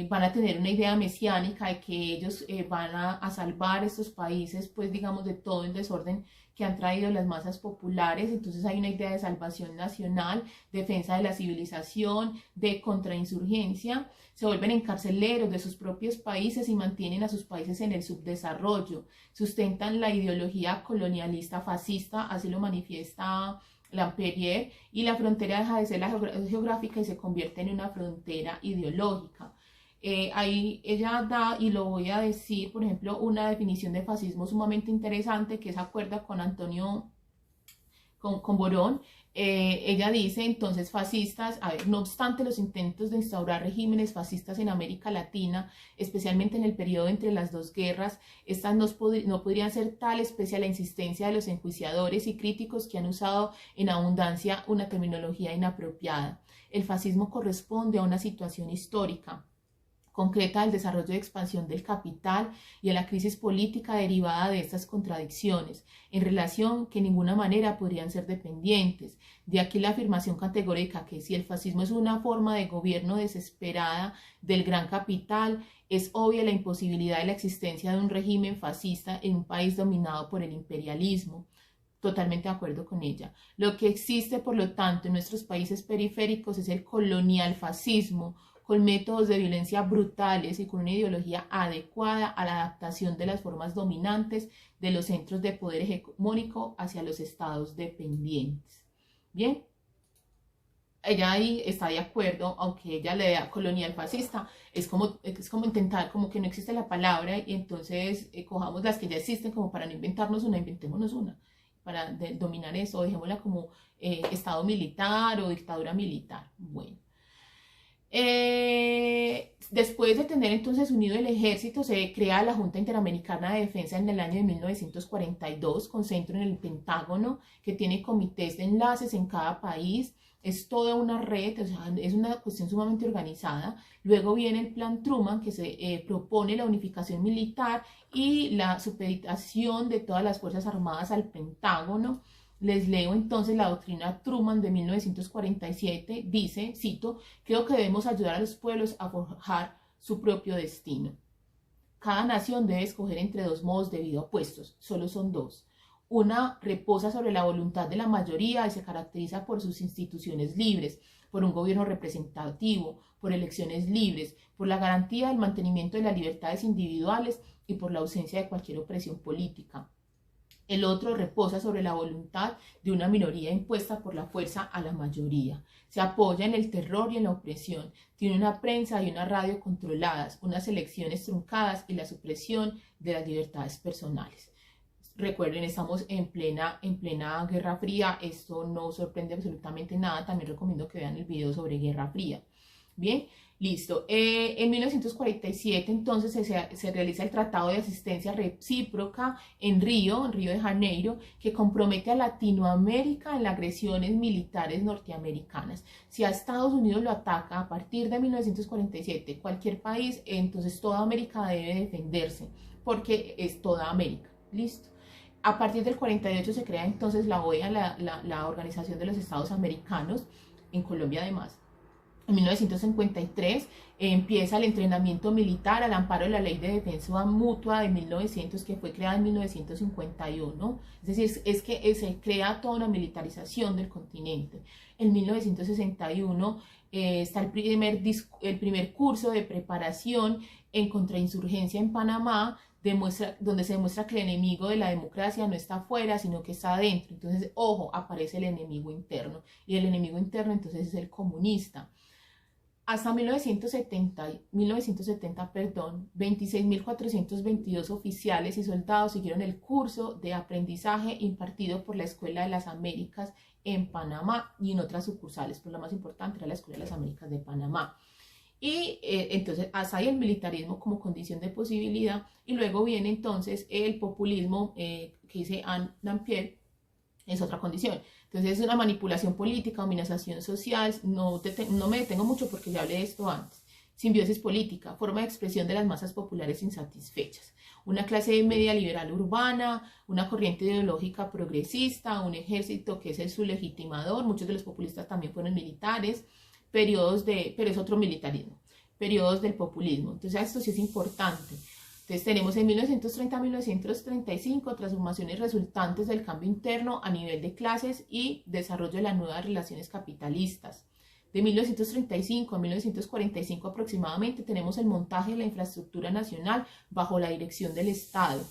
Van a tener una idea mesiánica de que ellos van a salvar estos países, pues digamos, de todo el desorden que han traído las masas populares. Entonces hay una idea de salvación nacional, defensa de la civilización, de contrainsurgencia. Se vuelven encarceleros de sus propios países y mantienen a sus países en el subdesarrollo. Sustentan la ideología colonialista fascista, así lo manifiesta Lamperier, y la frontera deja de ser la geográfica y se convierte en una frontera ideológica. Ahí ella da, y lo voy a decir, por ejemplo, una definición de fascismo sumamente interesante que se acuerda con Antonio, con Borón. Ella dice entonces fascistas, a ver, no obstante los intentos de instaurar regímenes fascistas en América Latina, especialmente en el periodo entre las dos guerras, estas no podrían ser tales pese a la insistencia de los enjuiciadores y críticos que han usado en abundancia una terminología inapropiada. El fascismo corresponde a una situación histórica concreta del desarrollo y expansión del capital y a la crisis política derivada de estas contradicciones, en relación que de ninguna manera podrían ser dependientes. De aquí la afirmación categórica que si el fascismo es una forma de gobierno desesperada del gran capital, es obvia la imposibilidad de la existencia de un régimen fascista en un país dominado por el imperialismo. Totalmente de acuerdo con ella. Lo que existe, por lo tanto, en nuestros países periféricos es el colonial fascismo, con métodos de violencia brutales y con una ideología adecuada a la adaptación de las formas dominantes de los centros de poder hegemónico hacia los estados dependientes. Bien, ella ahí está de acuerdo, aunque ella le da colonial fascista, es como intentar, como que no existe la palabra, y entonces cojamos las que ya existen como para no inventarnos una, inventémonos una, para dominar eso, dejémosla como estado militar o dictadura militar. Bueno. Después de tener entonces unido el ejército, se crea la Junta Interamericana de Defensa en el año de 1942, con centro en el Pentágono, que tiene comités de enlaces en cada país. Es toda una red, o sea, es una cuestión sumamente organizada. Luego viene el Plan Truman, que se propone la unificación militar y la supeditación de todas las Fuerzas Armadas al Pentágono. Les leo entonces la doctrina Truman de 1947, dice, cito, creo que debemos ayudar a los pueblos a forjar su propio destino. Cada nación debe escoger entre dos modos de vida opuestos, solo son dos. Una reposa sobre la voluntad de la mayoría y se caracteriza por sus instituciones libres, por un gobierno representativo, por elecciones libres, por la garantía del mantenimiento de las libertades individuales y por la ausencia de cualquier opresión política. El otro reposa sobre la voluntad de una minoría impuesta por la fuerza a la mayoría. Se apoya en el terror y en la opresión. Tiene una prensa y una radio controladas, unas elecciones truncadas y la supresión de las libertades personales. Recuerden, estamos en plena Guerra Fría. Esto no sorprende absolutamente nada. También recomiendo que vean el video sobre Guerra Fría. Bien, listo. En 1947 entonces se realiza el Tratado de Asistencia Recíproca en Río de Janeiro, que compromete a Latinoamérica en las agresiones militares norteamericanas. Si a Estados Unidos lo ataca a partir de 1947 cualquier país, entonces toda América debe defenderse, porque es toda América. Listo. A partir del 48 se crea entonces la OEA, la Organización de los Estados Americanos, en Colombia además. En 1953 empieza el entrenamiento militar al amparo de la Ley de Defensa Mutua de 1900, que fue creada en 1951. Es decir, es que se crea toda una militarización del continente. En 1961 está el primer curso de preparación en contrainsurgencia en Panamá, donde se demuestra que el enemigo de la democracia no está afuera, sino que está adentro. Entonces, ojo, aparece el enemigo interno. Y el enemigo interno entonces es el comunista. Hasta 1970, 26.422 oficiales y soldados siguieron el curso de aprendizaje impartido por la Escuela de las Américas en Panamá y en otras sucursales, pero la más importante era la Escuela de las Américas de Panamá. Y entonces hasta ahí el militarismo como condición de posibilidad, y luego viene entonces el populismo que dice Anne Dampier, es otra condición. Entonces es una manipulación política, dominación social. No me detengo mucho porque ya hablé de esto antes. Simbiosis política, forma de expresión de las masas populares insatisfechas. Una clase media liberal urbana, una corriente ideológica progresista, un ejército que es su legitimador. Muchos de los populistas también fueron militares. Pero es otro militarismo. Periodos del populismo. Entonces esto sí es importante. Entonces tenemos en 1930 a 1935 transformaciones resultantes del cambio interno a nivel de clases y desarrollo de las nuevas relaciones capitalistas. De 1935 a 1945 aproximadamente tenemos el montaje de la infraestructura nacional bajo la dirección del Estado.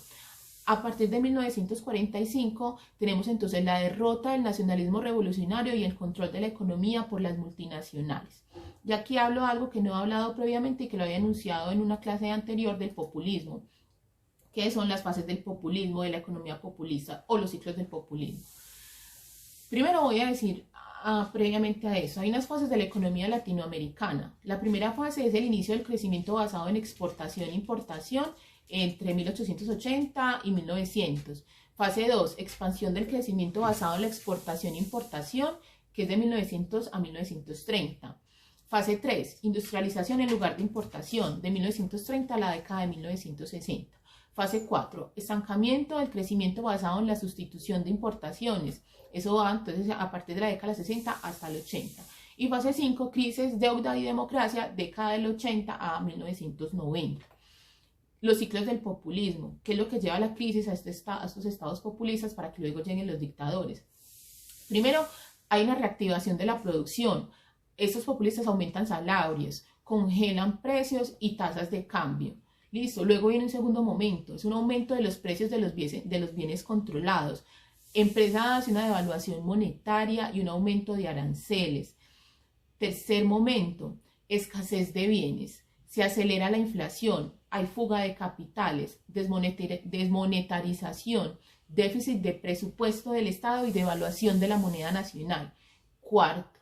A partir de 1945 tenemos entonces la derrota del nacionalismo revolucionario y el control de la economía por las multinacionales. Y aquí hablo algo que no he hablado previamente y que lo había anunciado en una clase anterior del populismo, que son las fases del populismo, de la economía populista o los ciclos del populismo. Primero voy a decir previamente a eso, hay unas fases de la economía latinoamericana. La primera fase es el inicio del crecimiento basado en exportación e importación entre 1880 y 1900. Fase 2, expansión del crecimiento basado en la exportación e importación, que es de 1900 a 1930. Fase 3, industrialización en lugar de importación, de 1930 a la década de 1960. Fase 4, estancamiento del crecimiento basado en la sustitución de importaciones. Eso va entonces a partir de la década de 60 hasta el 80. Y fase 5, crisis, deuda y democracia, década del 80 a 1990. Los ciclos del populismo, que es lo que lleva a la crisis a estos estados populistas para que luego lleguen los dictadores. Primero, hay una reactivación de la producción. Estos populistas aumentan salarios, congelan precios y tasas de cambio. Listo, luego viene un segundo momento, es un aumento de los precios de los bienes controlados. Empresa hace una devaluación monetaria y un aumento de aranceles. Tercer momento, escasez de bienes. Se acelera la inflación, hay fuga de capitales, desmonetarización, déficit de presupuesto del Estado y devaluación de la moneda nacional. Cuarto,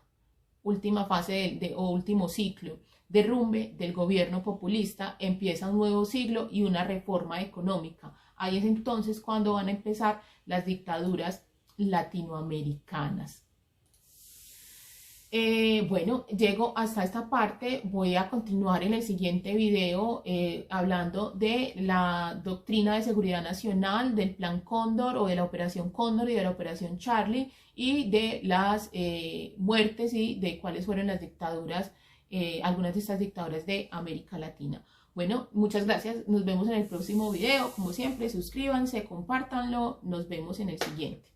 última fase o último ciclo, derrumbe del gobierno populista, empieza un nuevo siglo y una reforma económica. Ahí es entonces cuando van a empezar las dictaduras latinoamericanas. Bueno, llego hasta esta parte, voy a continuar en el siguiente video hablando de la doctrina de seguridad nacional, del Plan Cóndor o de la Operación Cóndor y de la Operación Charlie y de las muertes y de cuáles fueron las dictaduras, algunas de estas dictaduras de América Latina. Bueno, muchas gracias, nos vemos en el próximo video, como siempre, suscríbanse, compártanlo, nos vemos en el siguiente.